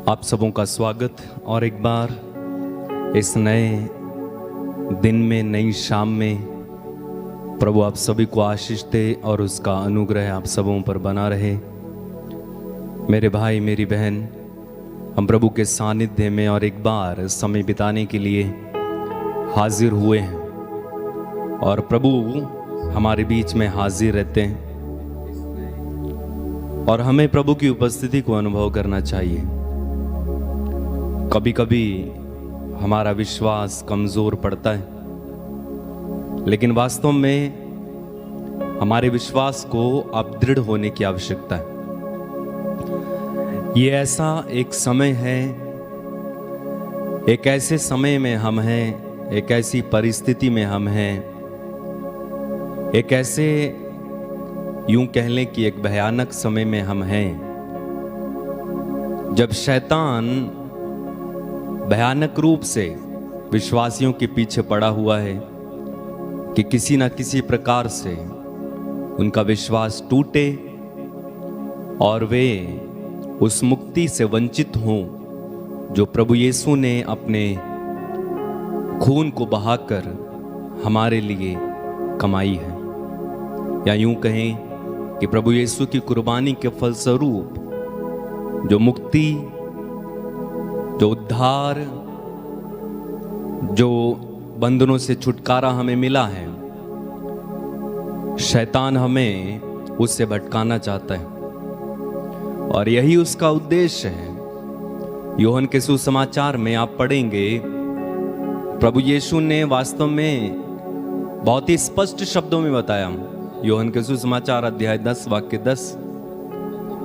आप सबों का स्वागत और एक बार इस नए दिन में, नई शाम में प्रभु आप सभी को आशीष दे और उसका अनुग्रह आप सबों पर बना रहे। मेरे भाई मेरी बहन, हम प्रभु के सानिध्य में और एक बार समय बिताने के लिए हाजिर हुए हैं और प्रभु हमारे बीच में हाजिर रहते हैं और हमें प्रभु की उपस्थिति को अनुभव करना चाहिए। कभी कभी हमारा विश्वास कमजोर पड़ता है, लेकिन वास्तव में हमारे विश्वास को अब दृढ़ होने की आवश्यकता है। ये ऐसा एक समय है, एक ऐसे समय में हम हैं, एक ऐसी परिस्थिति में हम हैं, एक ऐसे यूं कह लें कि एक भयानक समय में हम हैं जब शैतान भयानक रूप से विश्वासियों के पीछे पड़ा हुआ है कि किसी ना किसी प्रकार से उनका विश्वास टूटे और वे उस मुक्ति से वंचित हों जो प्रभु यीशु ने अपने खून को बहाकर हमारे लिए कमाई है। या यूं कहें कि प्रभु यीशु की कुर्बानी के फलस्वरूप जो मुक्ति, जो उद्धार, जो बंधनों से छुटकारा हमें मिला है, शैतान हमें उससे भटकाना चाहता है और यही उसका उद्देश्य है। यूहन्ना के सुसमाचार में आप पढ़ेंगे, प्रभु यीशु ने वास्तव में बहुत ही स्पष्ट शब्दों में बताया। यूहन्ना के सुसमाचार अध्याय 10 वाक्य 10,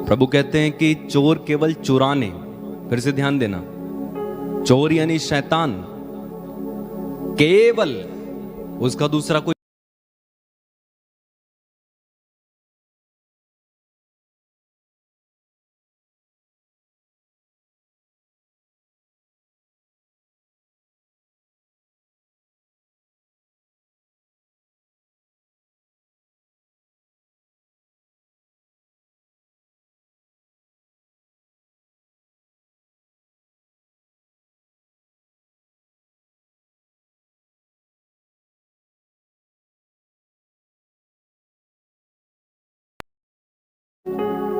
प्रभु कहते हैं कि चोर केवल चुराने, फिर से ध्यान देना, चोर यानी शैतान केवल, उसका दूसरा कोई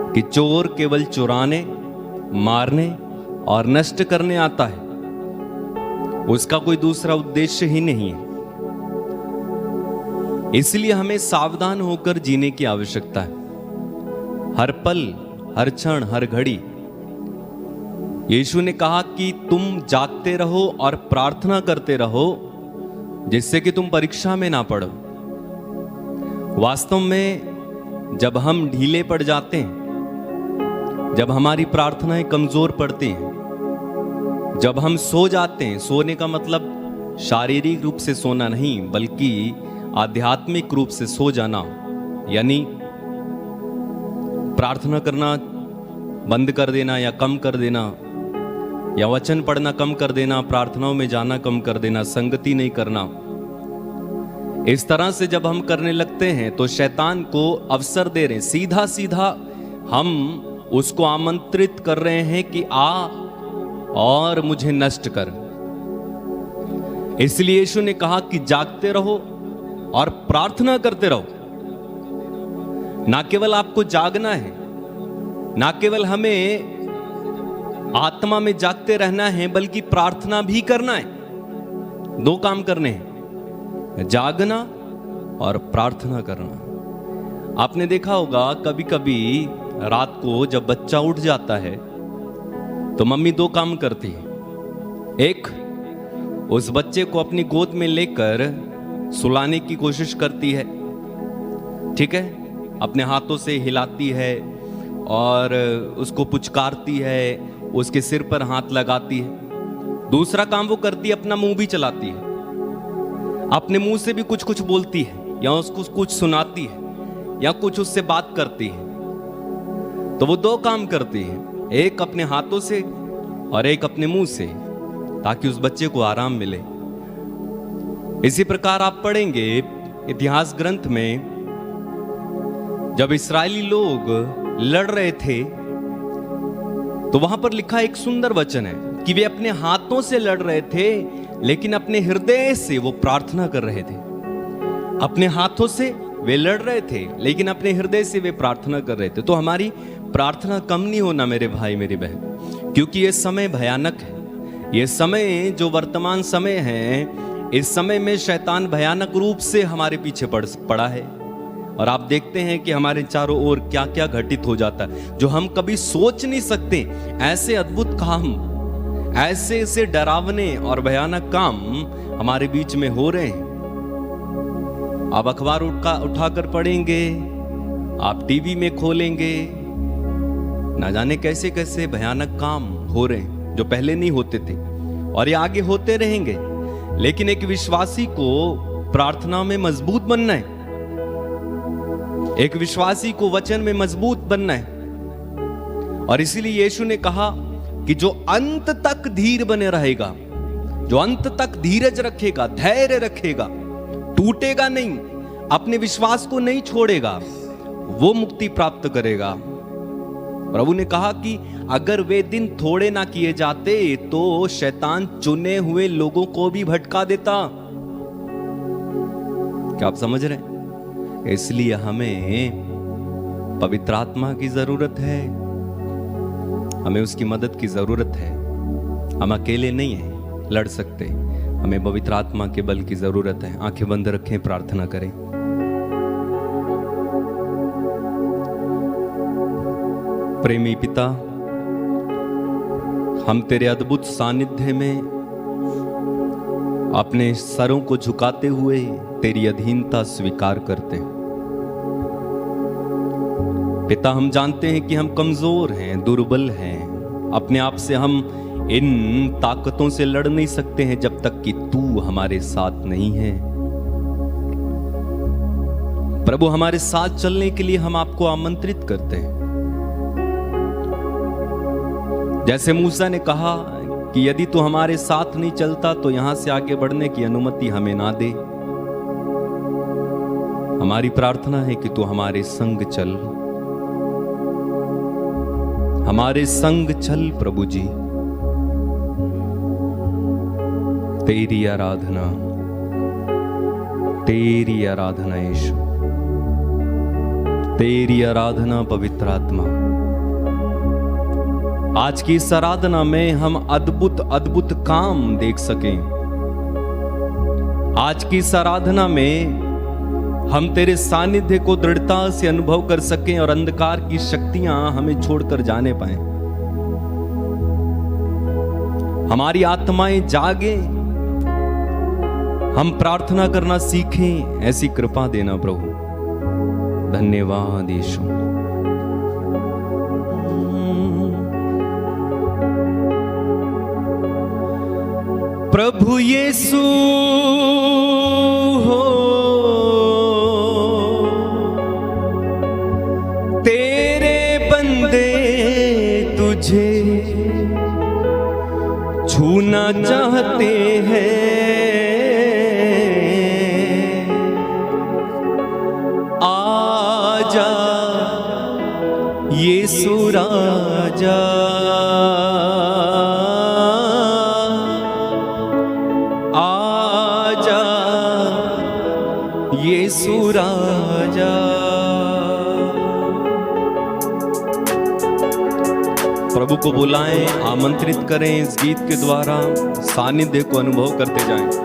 कि चोर केवल चुराने, मारने और नष्ट करने आता है, उसका कोई दूसरा उद्देश्य ही नहीं है। इसलिए हमें सावधान होकर जीने की आवश्यकता है। हर पल, हर क्षण, हर घड़ी यीशु ने कहा कि तुम जागते रहो और प्रार्थना करते रहो जिससे कि तुम परीक्षा में ना पड़ो। वास्तव में जब हम ढीले पड़ जाते हैं, जब हमारी प्रार्थनाएं कमजोर पड़ती हैं, जब हम सो जाते हैं, सोने का मतलब शारीरिक रूप से सोना नहीं बल्कि आध्यात्मिक रूप से सो जाना, यानी प्रार्थना करना बंद कर देना या कम कर देना, या वचन पढ़ना कम कर देना, प्रार्थनाओं में जाना कम कर देना, संगति नहीं करना। इस तरह से जब हम करने लगते हैं तो शैतान को अवसर दे रहे हैं, सीधा सीधा हम उसको आमंत्रित कर रहे हैं कि आ और मुझे नष्ट कर। इसलिए यीशु ने कहा कि जागते रहो और प्रार्थना करते रहो। ना केवल आपको जागना है, ना केवल हमें आत्मा में जागते रहना है, बल्कि प्रार्थना भी करना है। दो काम करने हैं, जागना और प्रार्थना करना। आपने देखा होगा कभी कभी रात को जब बच्चा उठ जाता है तो मम्मी दो काम करती है। एक, उस बच्चे को अपनी गोद में लेकर सुलाने की कोशिश करती है, ठीक है, अपने हाथों से हिलाती है और उसको पुचकारती है, उसके सिर पर हाथ लगाती है। दूसरा काम वो करती है, अपना मुंह भी चलाती है, अपने मुंह से भी कुछ कुछ बोलती है, या उसको कुछ सुनाती है, या कुछ उससे बात करती है। तो वो दो काम करती है, एक अपने हाथों से और एक अपने मुंह से, ताकि उस बच्चे को आराम मिले। इसी प्रकार आप पढ़ेंगे इतिहास ग्रंथ में, जब इस्राएली लोग लड़ रहे थे तो वहां पर लिखा एक सुंदर वचन है कि वे अपने हाथों से लड़ रहे थे, लेकिन अपने हृदय से वो प्रार्थना कर रहे थे। अपने हाथों से वे लड़ रहे थे, लेकिन अपने हृदय से वे प्रार्थना कर रहे थे। तो हमारी प्रार्थना कम नहीं होना मेरे भाई मेरी बहन, क्योंकि ये समय भयानक है। ये समय जो वर्तमान समय है, इस समय में शैतान भयानक रूप से हमारे पीछे पड़ा है। और आप देखते हैं कि हमारे चारों ओर क्या क्या घटित हो जाता है, जो हम कभी सोच नहीं सकते। ऐसे अद्भुत काम, ऐसे ऐसे डरावने और भयानक काम हमारे बीच में हो रहे हैं। आप अखबार उठाकर पढ़ेंगे, आप टीवी में खोलेंगे, ना जाने कैसे कैसे भयानक काम हो रहे हैं जो पहले नहीं होते थे, और ये आगे होते रहेंगे। लेकिन एक विश्वासी को प्रार्थना में मजबूत बनना है, एक विश्वासी को वचन में मजबूत बनना है। और इसीलिए यीशु ने कहा कि जो अंत तक धीर बने रहेगा, जो अंत तक धीरज रखेगा, धैर्य रखेगा, टूटेगा नहीं, अपने विश्वास को नहीं छोड़ेगा, वो मुक्ति प्राप्त करेगा। प्रभु ने कहा कि अगर वे दिन थोड़े ना किए जाते तो शैतान चुने हुए लोगों को भी भटका देता। क्या आप समझ रहे हैं? इसलिए हमें पवित्र आत्मा की जरूरत है, हमें उसकी मदद की जरूरत है। हम अकेले नहीं हैं लड़ सकते, हमें पवित्र आत्मा के बल की जरूरत है। आंखें बंद रखें, प्रार्थना करें। प्रेमी पिता, हम तेरे अद्भुत सानिध्य में अपने सरों को झुकाते हुए तेरी अधीनता स्वीकार करते हैं। पिता, हम जानते हैं कि हम कमजोर हैं, दुर्बल हैं। अपने आप से हम इन ताकतों से लड़ नहीं सकते हैं जब तक कि तू हमारे साथ नहीं है। प्रभु, हमारे साथ चलने के लिए हम आपको आमंत्रित करते हैं। जैसे मूसा ने कहा कि यदि तू हमारे साथ नहीं चलता तो यहां से आगे बढ़ने की अनुमति हमें ना दे। हमारी प्रार्थना है कि तू हमारे संग चल, हमारे संग चल प्रभु जी। तेरी आराधना, तेरी आराधना यीशु, तेरी आराधना पवित्र आत्मा। आज की इस आराधना में हम अद्भुत अद्भुत काम देख सकें। आज की इस आराधना में हम तेरे सानिध्य को दृढ़ता से अनुभव कर सकें और अंधकार की शक्तियां हमें छोड़कर जाने पाएं। हमारी आत्माएं जागे, हम प्रार्थना करना सीखें, ऐसी कृपा देना प्रभु। धन्यवाद यीशु। प्रभु यीशु हो, तेरे बंदे तुझे छूना चाहते हैं। आजा यीशु राजा, यीशु राजा। प्रभु को बुलाएं, आमंत्रित करें, इस गीत के द्वारा सानिध्य को अनुभव करते जाएं।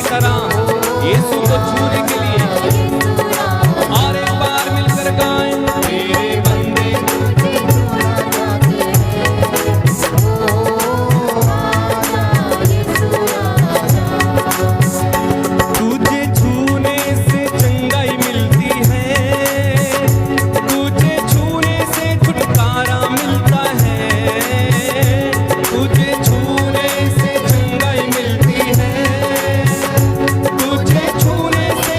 की तरह यीशु को छूने के लिए। और एक बार मिलकर गाएं, मेरे बंदे तुझे छूने से चंगाई मिलती है, तुझे छूने से छुटकारा मिलता है, तुझे छूने से चंगाई मिलती है, तुझे छूने से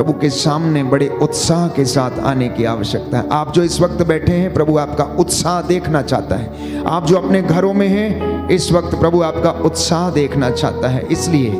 प्रभु के सामने बड़े उत्साह के साथ आने की आवश्यकता है। आप जो इस वक्त बैठे हैं, प्रभु आपका उत्साह देखना चाहता है। आप जो अपने घरों में हैं, इस वक्त प्रभु आपका उत्साह देखना चाहता है। इसलिए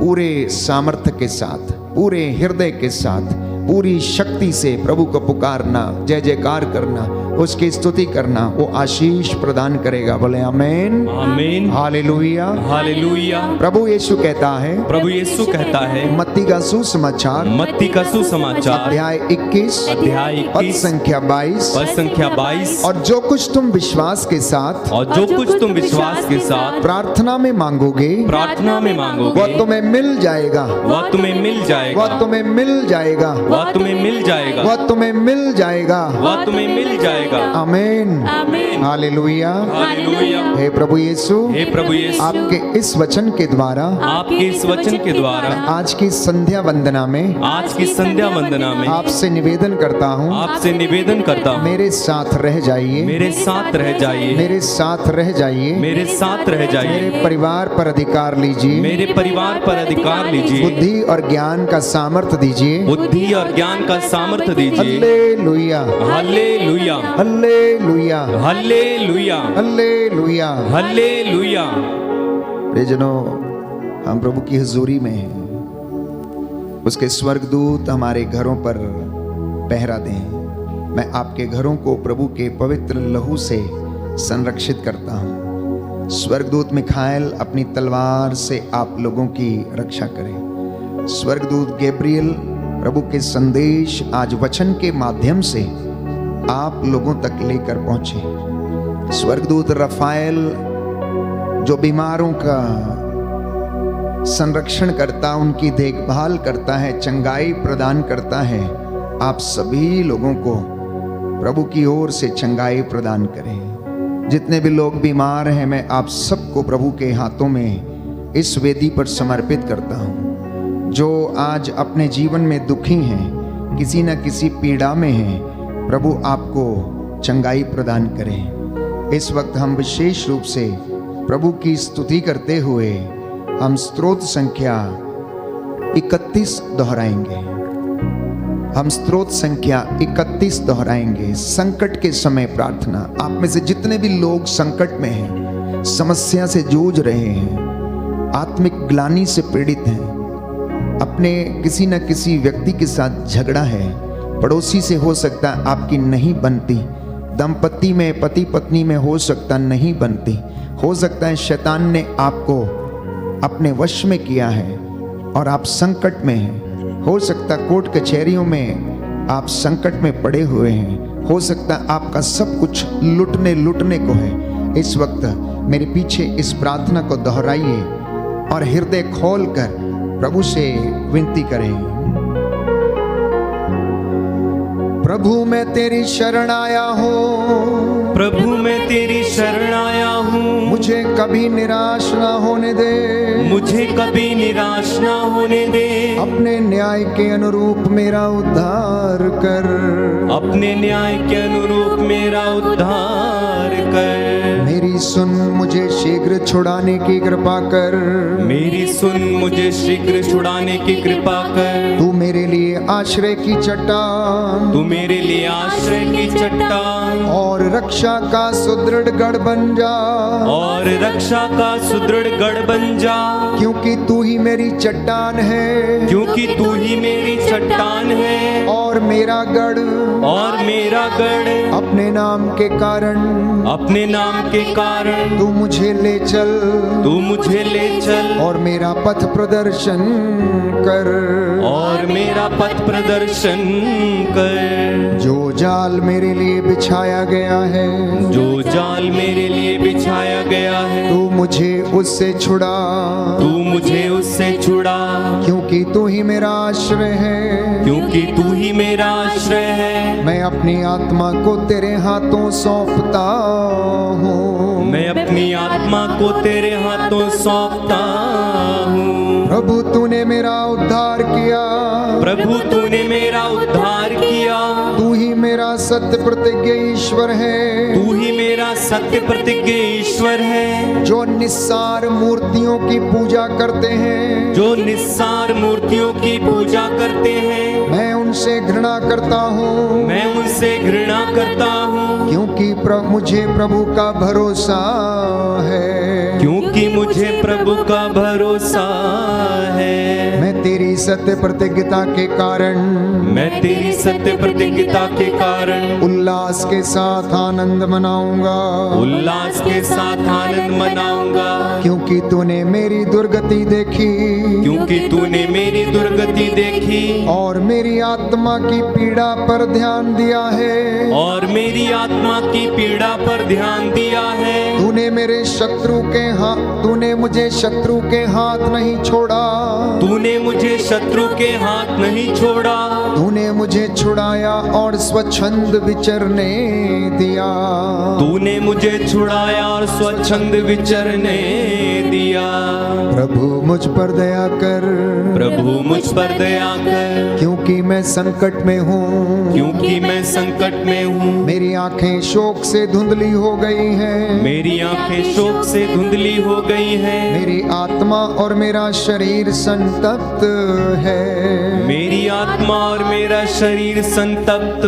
पूरे सामर्थ्य के साथ, पूरे हृदय के साथ, पूरी शक्ति से प्रभु को पुकारना, जय जयकार करना, उसकी स्तुति करना, वो आशीष प्रदान करेगा। बोले आमीन, आमीन, हालेलुया, हालेलुया। प्रभु यीशु कहता है, प्रभु यीशु कहता है, मत्ती का सुसमाचार, मत्ती का सुसमाचार अध्याय 21 अध्याय पद 21 संख्या 22, पद संख्या 22, और जो कुछ तुम विश्वास के साथ और जो कुछ तुम विश्वास के साथ प्रार्थना में मांगोगे, प्रार्थना में मांगोगे, वह तुम्हें मिल जाएगा, वह तुम्हें मिल जाएगा, वह तुम्हें मिल जाएगा, वह तुम्हें मिल जाएगा, वह तुम्हें मिल जाएगा। वह तुम्हें मिल जाएगा। आमीन, आमीन, हालेलुया। हालेलुया। हे प्रभु यीशु, हे प्रभु यीशु, आपके इस वचन के द्वारा, आपके इस वचन के द्वारा आज की संध्या वंदना में, आज की संध्या वंदना में आपसे निवेदन करता हूँ, आपसे निवेदन करता हूँ, मेरे साथ रह जाइए, मेरे साथ रह जाइए, मेरे साथ रह जाइए, मेरे साथ रह जाइए, मेरे परिवार पर अधिकार लीजिए, मेरे परिवार पर अधिकार लीजिए, बुद्धि और ज्ञान का सामर्थ्य दीजिए, बुद्धि और ज्ञान का सामर्थ्य दीजिए। Hallelujah, hallelujah, hallelujah, hallelujah, hallelujah. Hallelujah. प्रियजनों, हम प्रभु की हुजूरी में हैं। उसके स्वर्गदूत हमारे घरों पर पहरा दें। मैं आपके घरों को प्रभु के पवित्र लहू से संरक्षित करता हूँ। स्वर्गदूत मिखाएल अपनी तलवार से आप लोगों की रक्षा करें। स्वर्गदूत गैब्रियल प्रभु के संदेश आज वचन के माध्यम से आप लोगों तक लेकर पहुंचे। स्वर्गदूत रफाएल जो बीमारों का संरक्षण करता, उनकी देखभाल करता है, चंगाई प्रदान करता है, आप सभी लोगों को प्रभु की ओर से चंगाई प्रदान करें। जितने भी लोग बीमार हैं, मैं आप सबको प्रभु के हाथों में इस वेदी पर समर्पित करता हूँ। जो आज अपने जीवन में दुखी हैं, किसी न किसी पीड़ा में हैं, प्रभु आपको चंगाई प्रदान करें। इस वक्त हम विशेष रूप से प्रभु की स्तुति करते हुए हम स्तोत्र संख्या 31 दोहराएंगे। हम स्तोत्र संख्या 31 दोहराएंगे। संकट के समय प्रार्थना। आप में से जितने भी लोग संकट में हैं, समस्या से जूझ रहे हैं, आत्मिक ग्लानि से पीड़ित हैं, अपने किसी न किसी व्यक्ति के साथ झगड़ा है, पड़ोसी से हो सकता है आपकी नहीं बनती, दंपति में पति पत्नी में हो सकता नहीं बनती, हो सकता है शैतान ने आपको अपने वश में किया है और आप संकट में हैं, हो सकता कोर्ट कचहरियों में आप संकट में पड़े हुए हैं, हो सकता आपका सब कुछ लुटने को है। इस वक्त मेरे पीछे इस प्रार्थना को दोहराइए और हृदय खोलकर प्रभु से विनती करें। प्रभु मैं तेरी शरण आया हूँ, प्रभु मैं तेरी शरण आया हूँ, मुझे कभी निराश ना होने दे, मुझे कभी निराश ना होने दे, अपने न्याय के अनुरूप मेरा उद्धार कर, अपने न्याय के अनुरूप मेरा उद्धार कर। मेरी सुन मुझे शीघ्र छुड़ाने की कृपा कर, मेरी सुन मुझे शीघ्र छुड़ाने की कृपा कर। तू मेरे लिए आश्रय की चट्टान, तू मेरे लिए आश्रय की चट्टान और रक्षा का सुदृढ़ गढ़ बन जा, और रक्षा का सुदृढ़ गढ़ बन जा, क्योंकि तू ही मेरी चट्टान है, क्योंकि तू ही मेरी चट्टान है, और मेरा गढ़, और मेरा गढ़, अपने नाम के कारण, अपने नाम के कारण तू मुझे ले चल, तू मुझे ले चल, और मेरा पथ प्रदर्शन कर, और मेरा पथ प्रदर्शन कर। जो जाल मेरे लिए बिछाया गया है, जो जाल मेरे लिए बिछाया गया है, तू मुझे उससे छुड़ा, तू मुझे उससे छुड़ा, क्योंकि तू ही मेरा आश्रय है, क्योंकि तू ही मेरा आश्रय है। मैं अपनी आत्मा को तेरे हाथों सौंपता हूँ, मैं अपनी आत्मा को तेरे हाथों सौंपता हूँ। प्रभु तूने मेरा उद्धार किया, प्रभु तूने मेरा उद्धार किया। तू ही मेरा सत्य प्रतिज्ञ ईश्वर है, तू ही मेरा सत्य प्रतिज्ञ ईश्वर है। जो निस्सार मूर्तियों की पूजा करते हैं, जो निस्सार मूर्तियों की पूजा करते हैं, मैं उनसे घृणा करता हूँ। मैं उनसे घृणा करता हूँ, क्योंकि मुझे प्रभु का भरोसा है। क्योंकि मुझे प्रभु का भरोसा है। मैं तेरी सत्य प्रतिज्ञता के कारण, मैं तेरी सत्य प्रतिज्ञता के कारण उल्लास के साथ आनंद मनाऊंगा। उल्लास के साथ आनंद मनाऊंगा। क्योंकि तूने मेरी दुर्गति देखी, क्योंकि तूने मेरी दुर्गति देखी और मेरी आत्मा की पीड़ा पर ध्यान दिया है। और मेरी आत्मा की पीड़ा पर ध्यान दिया है। तूने मुझे शत्रु के हाथ नहीं छोड़ा। तूने मुझे शत्रु के हाथ नहीं छोड़ा। तूने मुझे छुड़ाया और स्वच्छंद विचरने दिया। तूने मुझे छुड़ाया और स्वच्छंद विचरने दिया। प्रभु मुझ पर दया कर, प्रभु मुझ पर दया कर, क्योंकि मैं संकट में हूँ। क्योंकि मैं संकट में हूँ। मेरी आंखें शोक से धुंधली हो गई हैं। मेरी आंखें शोक से धुंधली हो गई हैं। मेरी आत्मा और मेरा शरीर संतप्त है। मेरी आत्मा और मेरा शरीर संतप्त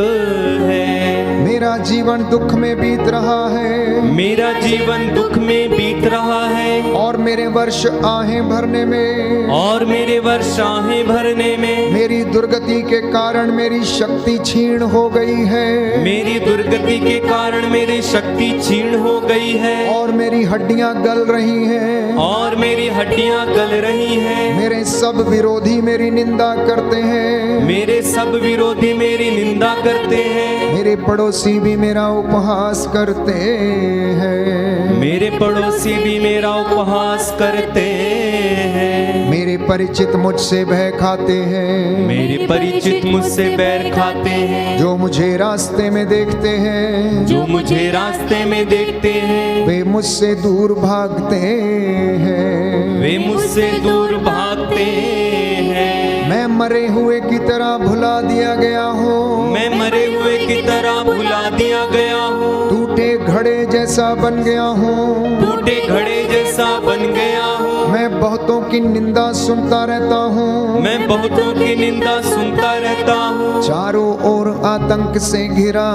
है। मेरा जीवन दुख में बीत रहा है। मेरा जीवन दुख में बीत रहा है। और मेरे वर्ष आहें भरने में, और मेरे वर्ष आहें भरने में मेरी दुर्गति के कारण मेरी शक्ति क्षीण हो गई है। मेरी दुर्गति के कारण मेरी शक्ति क्षीण हो गई है। और मेरी हड्डियां गल रही हैं। और मेरी हड्डियां गल रही हैं। मेरे सब विरोधी मेरी निंदा करते हैं। मेरे सब विरोधी मेरी निंदा करते हैं। मेरे पड़ोसी भी मेरा उपहास करते हैं। मेरे पड़ोसी भी मेरा उपहास करते हैं। मेरे परिचित मुझसे भय खाते हैं। मेरे परिचित मुझसे बैर खाते हैं। जो मुझे रास्ते में देखते हैं, जो मुझे रास्ते में देखते हैं, वे मुझसे दूर भागते हैं। वे मुझसे दूर भागते हैं। मैं मरे हुए की तरह भुला दिया गया हूँ। मैं मरे हुए की तरह भुला दिया गया हूँ। टूटे घड़े जैसा बन गया हूँ। टूटे घड़े जैसा बन गया हूँ। मैं बहुतों की निंदा सुनता रहता हूँ। मैं बहुतों की निंदा सुनता रहता हूँ। चारों ओर आतंक से घिरा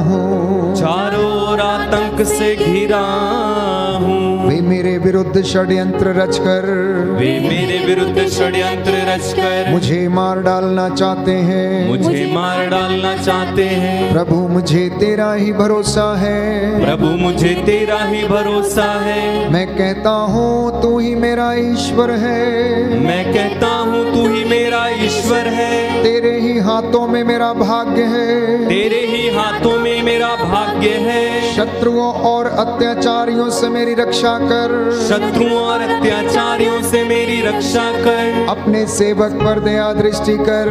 हूँ। चारों ओर आतंक से घिरा हूँ। वे मेरे विरुद्ध षड्यंत्र रचकर, वे मेरे विरुद्ध षड्यंत्र रचकर मुझे मार डालना चाहते हैं। मुझे मार डालना चाहते हैं। प्रभु मुझे तेरा ही भरोसा है। प्रभु मुझे तेरा ही भरोसा है। मैं कहता हूँ तू ही मेरा ईश्वर है। मैं कहता हूँ तू ही मेरा ईश्वर है। तेरे ही हाथों में मेरा भाग्य है। तेरे ही हाथों में मेरा भाग्य है। शत्रुओं और अत्याचारियों से मेरी रक्षा कर। शत्रुओं और अत्याचारियों से मेरी रक्षा कर। अपने सेवक पर दया दृष्टि कर।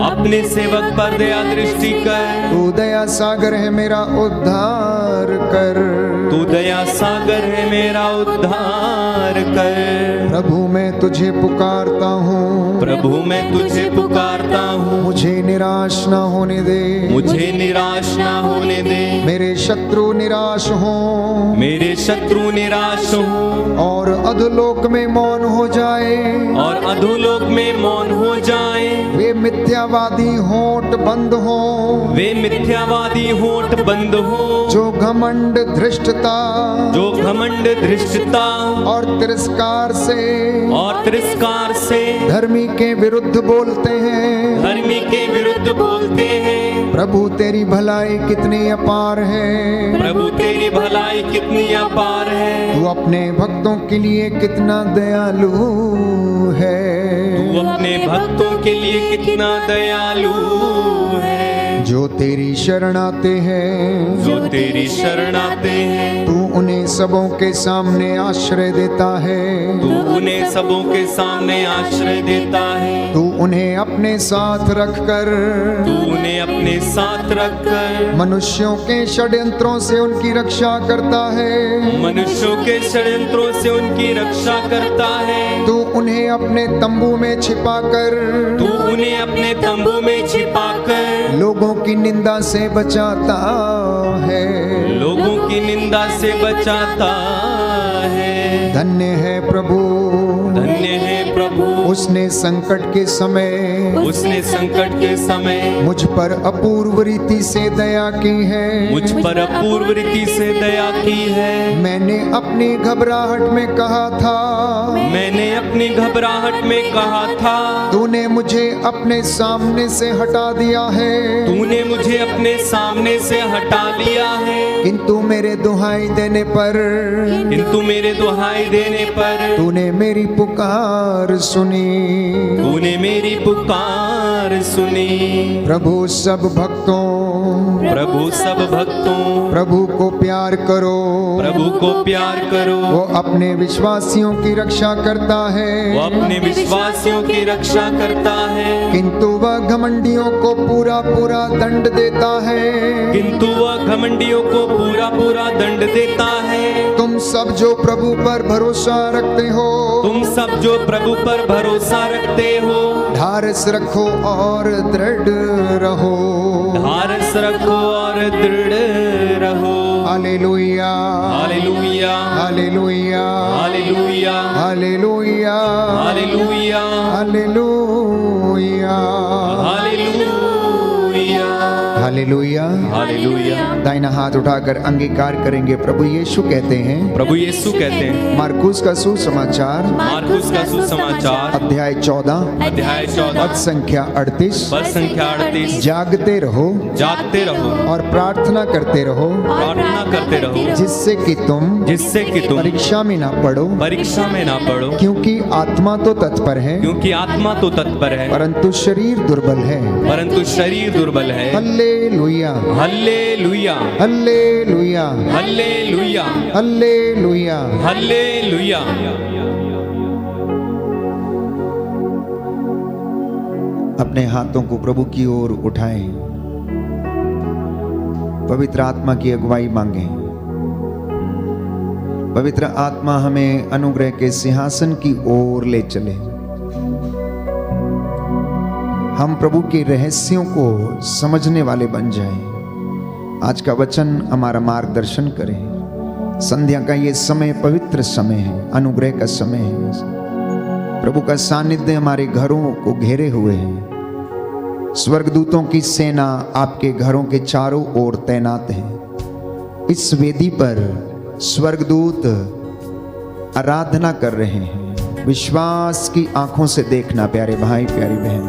अपने सेवक पर दया दृष्टि कर। तू दया सागर है मेरा उद्धार कर। तू दया सागर है मेरा उद्धार कर। प्रभु मैं तुझे पुकारता हूँ। प्रभु मैं तुझे पुकारता हूँ। मुझे निराश न होने दे। मुझे निराश ना होने दे। मेरे शत्रु निराश हों। मेरे शत्रु निराश हों। और अधोलोक में मौन हो जाए। और अधोलोक में मौन हो जाए। वे मिथ्यावादी होंठ बंद हों। वे मिथ्यावादी होंठ बंद हो। जो घमंड धृष्टता, जो घमंड धृष्टता और तिरस्कार से धर्मी के विरुद्ध बोलते हैं। धर्मी के विरुद्ध बोलते हैं। प्रभु तेरी भलाई कितनी अपार है। प्रभु तेरी भलाई कितनी अपार है। तू अपने भक्तों के लिए कितना दयालु है। तू अपने भक्तों के लिए कितना दयालु है। जो तेरी शरण आते हैं, जो तेरी शरण आते हैं, तू उन्हें सबों के सामने आश्रय देता है। तू उन्हें सबों के सामने आश्रय देता है। तू उन्हें अपने साथ रखकर, तू उन्हें अपने साथ रखकर मनुष्यों के षड्यंत्रों से उनकी रक्षा करता है। मनुष्यों के षड्यंत्रों से उनकी रक्षा करता है। तू उन्हें अपने तंबू में छिपाकर, तू उन्हें अपने तंबू में छिपाकर लोगों की निंदा से बचाता है। लोगों की निंदा से बचाता है। धन्य है प्रभु, धन्य है प्रभु, उसने संकट के समय मुझ पर अपूर्व रीति से दया की है। मुझ पर अपूर्व रीति से दया की है। मैंने अपनी घबराहट में कहा था, मैंने अपनी घबराहट में कहा था, तूने मुझे अपने सामने से हटा दिया है। तूने मुझे अपने सामने से हटा लिया है। किंतु मेरे दुहाई देने पर, किंतु मेरे दुहाई देने पर तूने मेरी पुकार सुनी। तूने मेरी पुकार सुनी। प्रभु सब भक्तों, प्रभु सब भक्तों, प्रभु को प्यार करो। प्रभु को प्यार करो। वो अपने विश्वासियों की रक्षा करता है। वो अपने विश्वासियों की रक्षा करता है। किंतु वह घमंडियों को पूरा पूरा दंड देता है। किंतु वह घमंडियों को पूरा पूरा दंड देता है। तुम सब जो प्रभु पर भरोसा रखते हो, तुम सब जो प्रभु पर भरोसा रखते हो, ढारस रखो और दृढ़ रहो। ढारस रखो और दृढ़ रहो। Hallelujah, hallelujah, hallelujah, hallelujah, hallelujah, hallelujah, hallelujah, hallelujah, hallelujah, hallelujah. दाहिना हाथ उठाकर अंगीकार करेंगे। प्रभु यीशु कहते हैं, प्रभु यीशु कहते हैं, मार्कुस का सुसमाचार मार्कुस का सुसमाचार अध्याय 14 अध्याय 14 पद संख्या 38, पद संख्या 38, जागते रहो जागते रहो और प्रार्थना करते रहो, प्रार्थना करते रहो, जिससे कि तुम परीक्षा में ना पड़ो, परीक्षा में ना पड़ो, क्योंकि आत्मा तो तत्पर है, क्योंकि आत्मा तो तत्पर है, परंतु शरीर दुर्बल है। परंतु शरीर दुर्बल है। Hallelujah, hallelujah, hallelujah, hallelujah, hallelujah, hallelujah. अपने हाथों को प्रभु की ओर उठाएं, पवित्र आत्मा की अगुवाई मांगें। पवित्र आत्मा हमें अनुग्रह के सिंहासन की ओर ले चले। हम प्रभु के रहस्यों को समझने वाले बन जाएं। आज का वचन हमारा मार्गदर्शन करे। संध्या का ये समय पवित्र समय है, अनुग्रह का समय है। प्रभु का सानिध्य हमारे घरों को घेरे हुए है। स्वर्गदूतों की सेना आपके घरों के चारों ओर तैनात है। इस वेदी पर स्वर्गदूत आराधना कर रहे हैं। विश्वास की आंखों से देखना प्यारे भाई प्यारी बहन,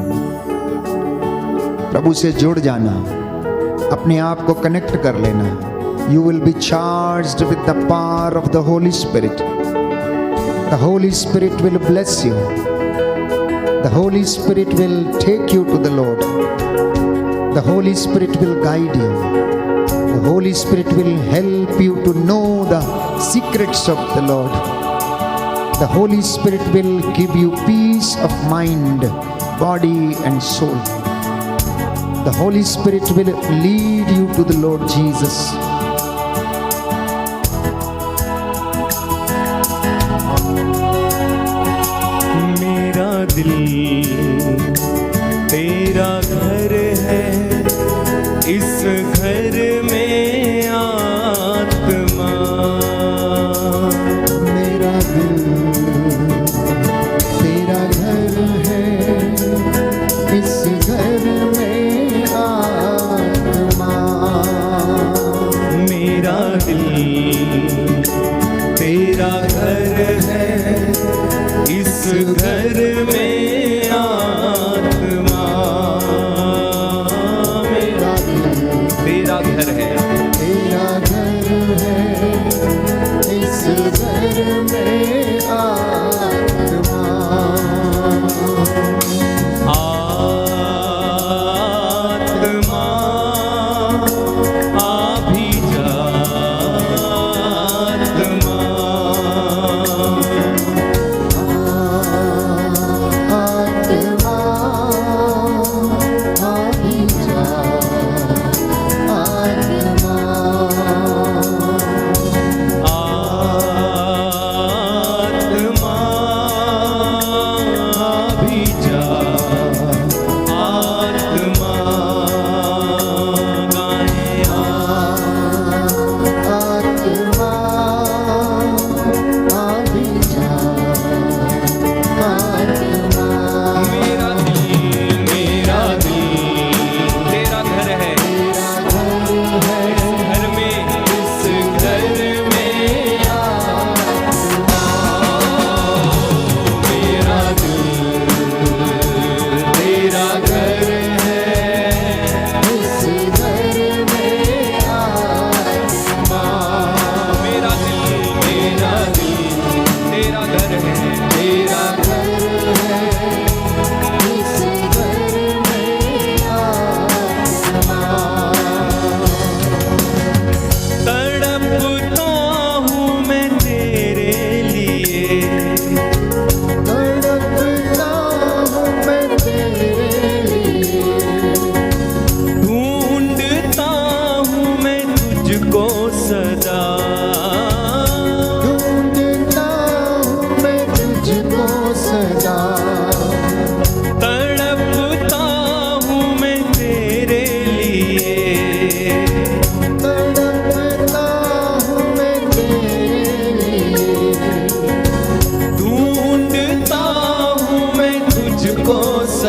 प्रभु से जुड़ जाना, अपने आप को कनेक्ट कर लेना। You will be charged with the power of the Holy Spirit. The Holy Spirit will bless you. The Holy Spirit will take you to the Lord. The Holy Spirit will guide you. The Holy Spirit will help you to know the secrets of the Lord. The Holy Spirit will give you peace of mind, body and soul. The Holy Spirit will lead you to the Lord Jesus. मेरा दिल तेरा घर है, इस घर में आत्मा। मेरा दिल तेरा घर है, इस घर में आत्मा। मेरा दिल तेरा घर है, इस घर में आत्मा।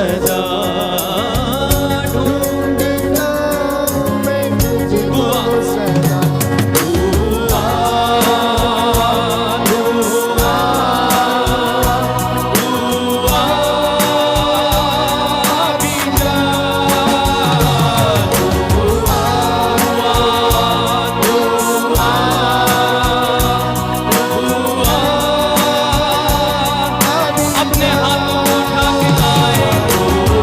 सदा ढूंढता हूँ मैं तुझको सदा। अपने हाथों को उठा के गाए और एक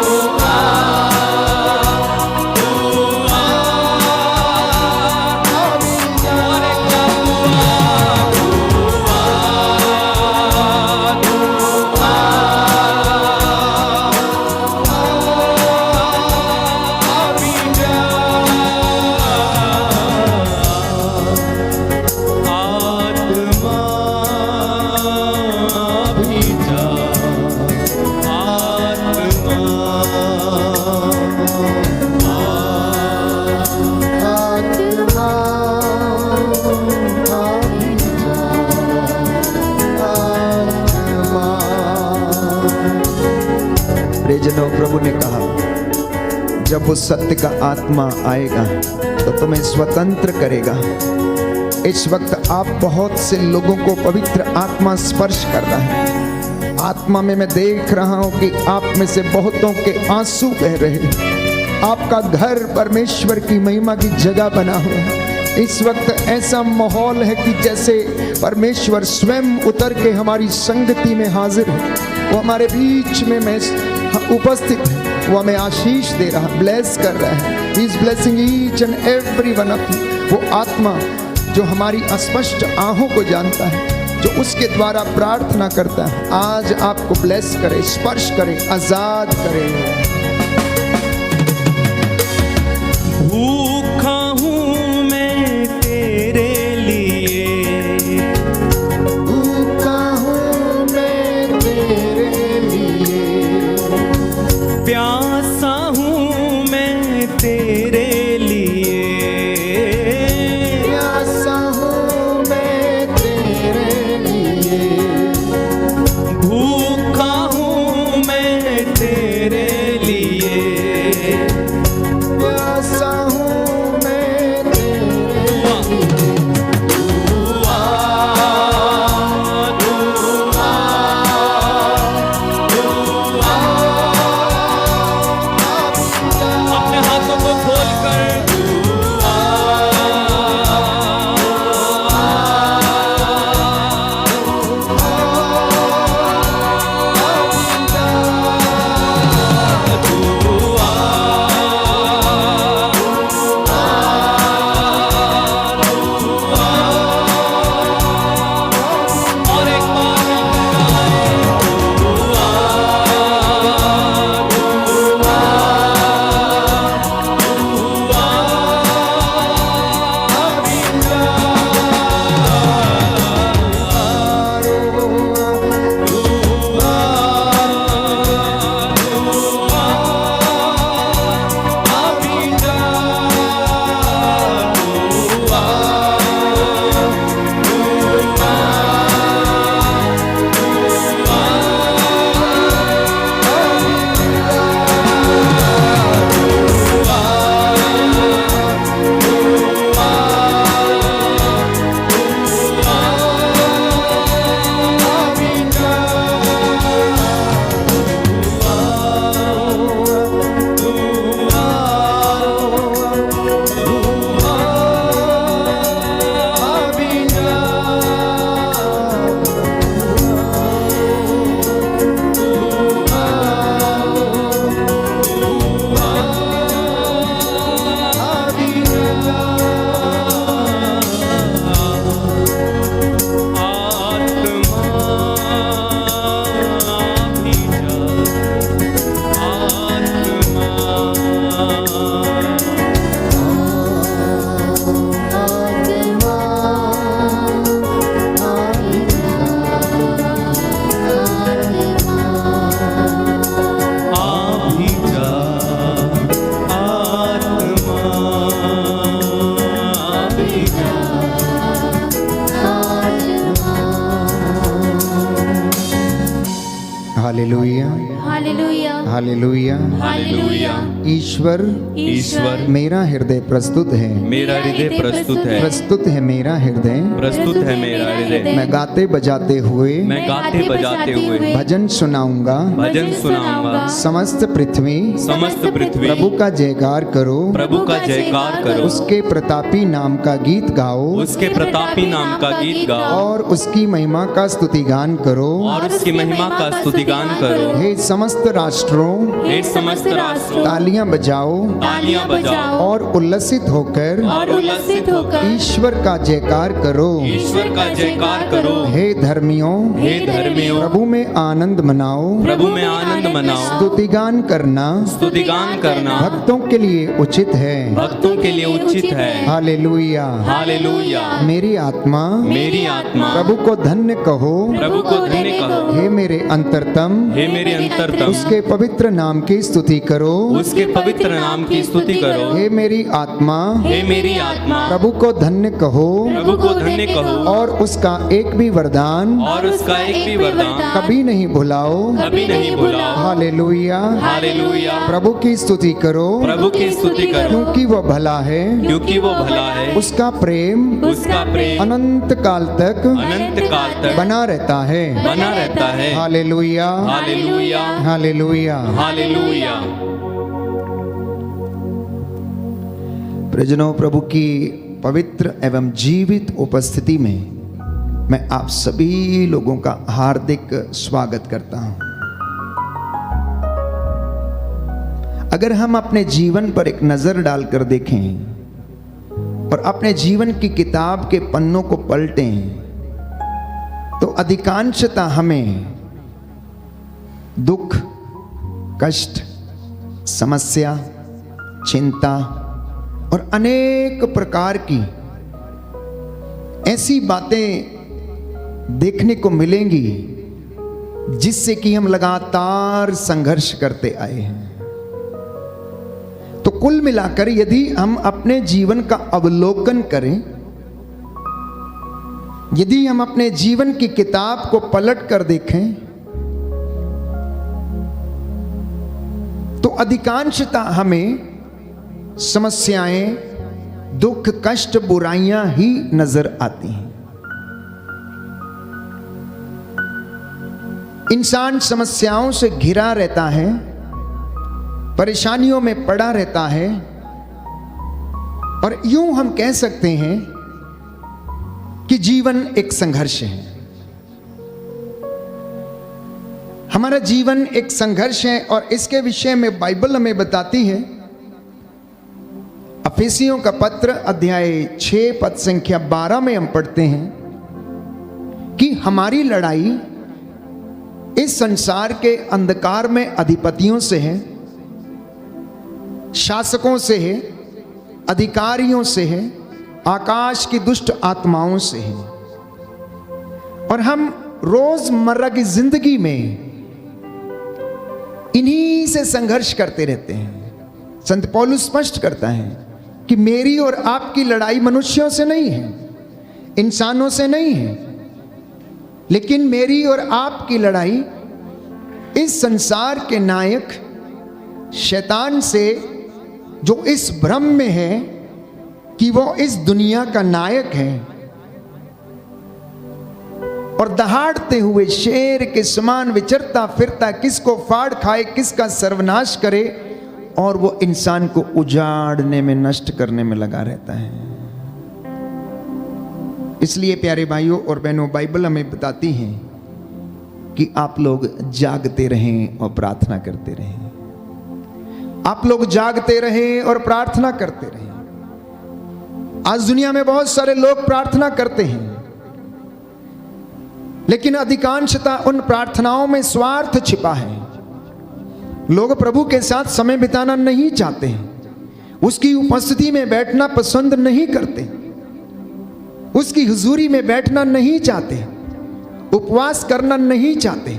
आत्मा भी जा, आत्मा आत्मा आत्मा प्रियजनों, प्रभु ने कहा जब वो सत्य का आत्मा आएगा तो तुम्हें स्वतंत्र करेगा। इस वक्त आप बहुत से लोगों को पवित्र आत्मा स्पर्श कर रहा है। आत्मा में मैं देख रहा हूं कि आप में से बहुतों के आंसू बह रहे हैं। आपका घर परमेश्वर की महिमा की जगह बना हुआ है। इस वक्त ऐसा माहौल है कि जैसे परमेश्वर स्वयं उतर के हमारी संगति में हाजिर है। वो हमारे बीच में उपस्थित है। वो हमें आशीष दे रहा, ब्लेस कर रहा है। He is blessing each and every one of you। वो आत्मा जो हमारी अस्पष्ट आहों को जानता है, जो उसके द्वारा प्रार्थना करता है, आज आपको ब्लेस करे, स्पर्श करे, आजाद करे। भूखा हूँ मैं तेरे लिए, भूखा हूँ मैं तेरे लिए, प्यासा हूँ मैं तेरे लिए, प्यासा हूँ मैं तेरे लिए, भूखा हूँ मैं तेरे हालेलुया, हालेलुया, हालेलुया। हालेलुया। ईश्वर ईश्वर मेरा हृदय प्रस्तुत है, मेरा हृदय प्रस्तुत है, प्रस्तुत है मेरा हृदय। प्रस्तुत है मेरा हृदय। मैं गाते बजाते हुए मैं गाते बजाते हुए भजन सुनाऊंगा। भजन सुनाऊंगा। समस्त पृथ्वी समस्त पृथ्वी प्रभु का जयकार करो। प्रभु का जयकार करो। उसके प्रतापी नाम का गीत गाओ, उसके प्रतापी नाम का गीत गाओ और उसकी महिमा का स्तुतिगान करो। और उसकी महिमा का स्तुतिगान करो। हे समस्त राष्ट्रों हे समस्त राष्ट्रों तालियां बजाओ तालियां बजाओ और उल्लसित होकर और उल्लसित होकर ईश्वर का जयकार करो। ईश्वर का जयकार करो। हे धर्मियों हे धर्मियों प्रभु में आनंद मनाओ। प्रभु में आनंद मनाओ। स्तुतिगान करना स्तुतिगान करना भक्तों के लिए उचित है। भक्तों के लिए उचित है। हालेलुया। हालेलुया। मेरी आत्मा मेरी आत्मा प्रभु को धन्य कहो। प्रभु को धन्य कहो। हे मेरे अंतरतम हे मेरे अंतरतम उसके पवित्र नाम की स्तुति करो। उसके पवित्र नाम की स्तुति करो। हे मेरी आत्मा हे मेरी आत्मा प्रभु को धन्य कहो। प्रभु को धन्य कहो। और उसका एक भी वरदान और उसका एक भी वरदान कभी नहीं भुलाओ। कभी नहीं भुलाओ। हालेलुया। हालेलुया। प्रभु की स्तुति करो, प्रभु की स्तुति करो क्योंकि वो भला है। क्योंकि वो भला है। उसका प्रेम उसका प्रेम अनंत काल तक अनंत काल तक बना रहता है। बना रहता है। Hallelujah, hallelujah. हालेलुया। हालेलुया। प्रजनों, प्रभु की पवित्र एवं जीवित उपस्थिति में मैं आप सभी लोगों का हार्दिक स्वागत करता हूं। अगर हम अपने जीवन पर एक नजर डालकर देखें और अपने जीवन की किताब के पन्नों को पलटें तो अधिकांशतः हमें दुख, कष्ट, समस्या, चिंता और अनेक प्रकार की ऐसी बातें देखने को मिलेंगी जिससे कि हम लगातार संघर्ष करते आए हैं। तो कुल मिलाकर यदि हम अपने जीवन का अवलोकन करें, यदि हम अपने जीवन की किताब को पलट कर देखें तो अधिकांशतः हमें समस्याएं, दुख, कष्ट, बुराइयां ही नजर आती हैं। इंसान समस्याओं से घिरा रहता है, परेशानियों में पड़ा रहता है और यूं हम कह सकते हैं कि जीवन एक संघर्ष है। हमारा जीवन एक संघर्ष है और इसके विषय में बाइबल हमें बताती है। अफिसियों का पत्र अध्याय 6 पद संख्या 12 में हम पढ़ते हैं कि हमारी लड़ाई इस संसार के अंधकार में अधिपतियों से है, शासकों से है, अधिकारियों से है, आकाश की दुष्ट आत्माओं से है। और हम रोजमर्रा की जिंदगी में इन्हीं से संघर्ष करते रहते हैं। संत पौलुस स्पष्ट करता है कि मेरी और आपकी लड़ाई मनुष्यों से नहीं है, इंसानों से नहीं है, लेकिन मेरी और आपकी लड़ाई इस संसार के नायक शैतान से, जो इस भ्रम में है कि वो इस दुनिया का नायक है और दहाड़ते हुए शेर के समान विचरता फिरता किसको फाड़ खाए, किसका सर्वनाश करे और वो इंसान को उजाड़ने में, नष्ट करने में लगा रहता है। इसलिए प्यारे भाइयों और बहनों, बाइबल हमें बताती है कि आप लोग जागते रहें और प्रार्थना करते रहें। आप लोग जागते रहें और प्रार्थना करते रहें। आज दुनिया में बहुत सारे लोग प्रार्थना करते हैं, लेकिन अधिकांशतः उन प्रार्थनाओं में स्वार्थ छिपा है। लोग प्रभु के साथ समय बिताना नहीं चाहते हैं, उसकी उपस्थिति में बैठना पसंद नहीं करते, उसकी हुजूरी में बैठना नहीं चाहते, उपवास करना नहीं चाहते,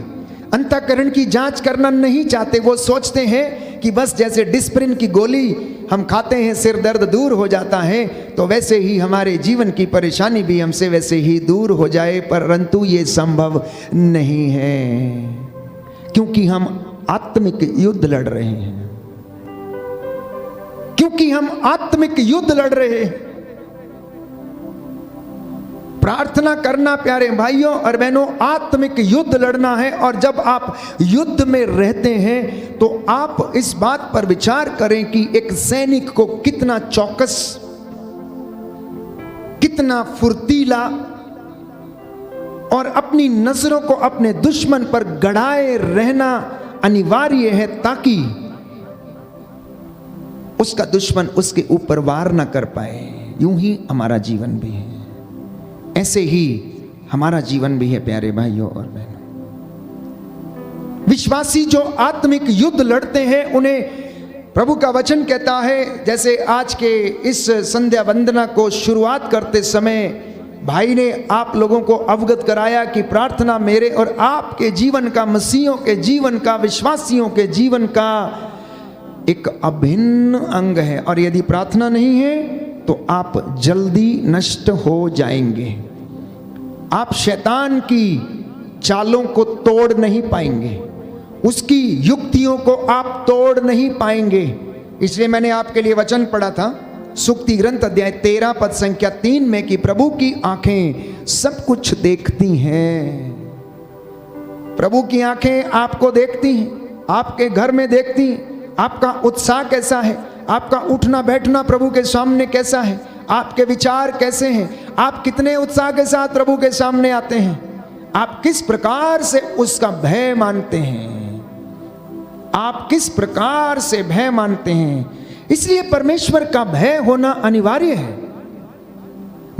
अंतःकरण की जांच करना नहीं चाहते। वो सोचते हैं कि बस जैसे डिस्प्रिन की गोली हम खाते हैं, सिर दर्द दूर हो जाता है, तो वैसे ही हमारे जीवन की परेशानी भी हमसे वैसे ही दूर हो जाए, परंतु ये संभव नहीं है। क्योंकि हम आत्मिक युद्ध लड़ रहे हैं, क्योंकि हम आत्मिक युद्ध लड़ रहे हैं। प्रार्थना करना प्यारे भाइयों और बहनों आत्मिक युद्ध लड़ना है। और जब आप युद्ध में रहते हैं तो आप इस बात पर विचार करें कि एक सैनिक को कितना चौकस, कितना फुर्तीला और अपनी नजरों को अपने दुश्मन पर गड़ाए रहना अनिवार्य है, ताकि उसका दुश्मन उसके ऊपर वार ना कर पाए। यूं ही हमारा जीवन भी है, ऐसे ही हमारा जीवन भी है प्यारे भाइयों और बहनों। विश्वासी जो आत्मिक युद्ध लड़ते हैं उन्हें प्रभु का वचन कहता है, जैसे आज के इस संध्या वंदना को शुरुआत करते समय भाई ने आप लोगों को अवगत कराया कि प्रार्थना मेरे और आपके जीवन का, मसीहों के जीवन का, विश्वासियों के जीवन का एक अभिन्न अंग है। और यदि प्रार्थना नहीं है तो आप जल्दी नष्ट हो जाएंगे। आप शैतान की चालों को तोड़ नहीं पाएंगे, उसकी युक्तियों को आप तोड़ नहीं पाएंगे। इसलिए मैंने आपके लिए वचन पढ़ा था सुक्ति ग्रंथ अध्याय 13 पद संख्या 3 में कि प्रभु की आंखें सब कुछ देखती हैं। प्रभु की आंखें आपको देखती हैं, आपके घर में देखती हैं, आपका उत्साह कैसा है, आपका उठना बैठना प्रभु के सामने कैसा है, आपके विचार कैसे हैं, आप कितने उत्साह के साथ प्रभु के सामने आते हैं, आप किस प्रकार से उसका भय मानते हैं, आप किस प्रकार से भय मानते हैं। इसलिए परमेश्वर का भय होना अनिवार्य है।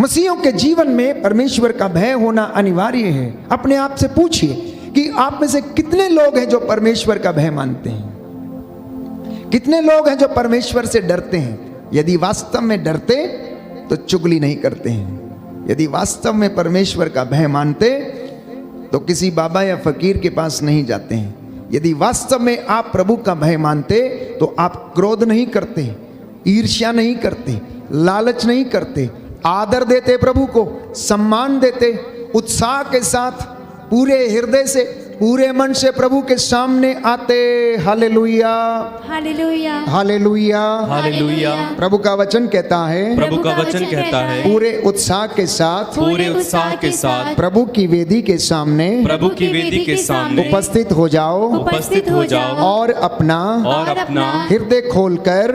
मसीहों के जीवन में परमेश्वर का भय होना अनिवार्य है। अपने आप से पूछिए कि आप में से कितने लोग हैं जो परमेश्वर का भय मानते हैं, कितने लोग हैं जो परमेश्वर से डरते हैं। यदि वास्तव में डरते तो चुगली नहीं करते हैं। यदि वास्तव में परमेश्वर का भय मानते तो किसी बाबा या फकीर के पास नहीं जाते हैं। यदि वास्तव में आप प्रभु का भय मानते तो आप क्रोध नहीं करते, ईर्ष्या नहीं करते, लालच नहीं करते, आदर देते, प्रभु को सम्मान देते, उत्साह के साथ पूरे हृदय से, पूरे मन से प्रभु के सामने आते। Hallelujah, hallelujah, hallelujah, hallelujah. प्रभु का वचन कहता है, प्रभु का वचन कहता है पूरे उत्साह के साथ, पूरे उत्साह के साथ प्रभु की वेदी के सामने, प्रभु की वेदी के सामने उपस्थित हो जाओ, उपस्थित हो जाओ और अपना हृदय खोलकर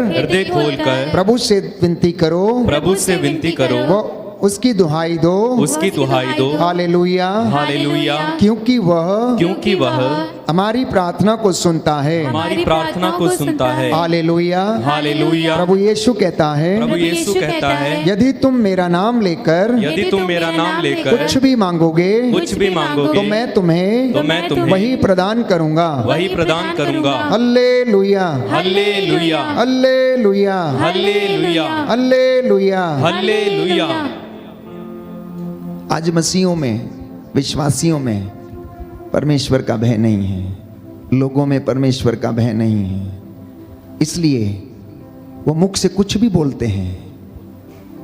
प्रभु से विनती करो, प्रभु से विनती करो, वो उसकी दुहाई दो, उसकी दुहाई दो। Hallelujah, hallelujah. क्योंकि वह हमारी प्रार्थना को सुनता है, हमारी प्रार्थना को सुनता है। Hallelujah, hallelujah. प्रभु यीशु कहता है, प्रभु यीशु कहता है यदि तुम मेरा नाम लेकर कुछ भी मांगोगे तो मैं तुम्हें वही प्रदान करूंगा, hallelujah, hallelujah, hallelujah, hallelujah, hallelujah, hallelujah. आज मसीहों में, विश्वासियों में परमेश्वर का भय नहीं है, लोगों में परमेश्वर का भय नहीं है। इसलिए वो मुख से कुछ भी बोलते हैं,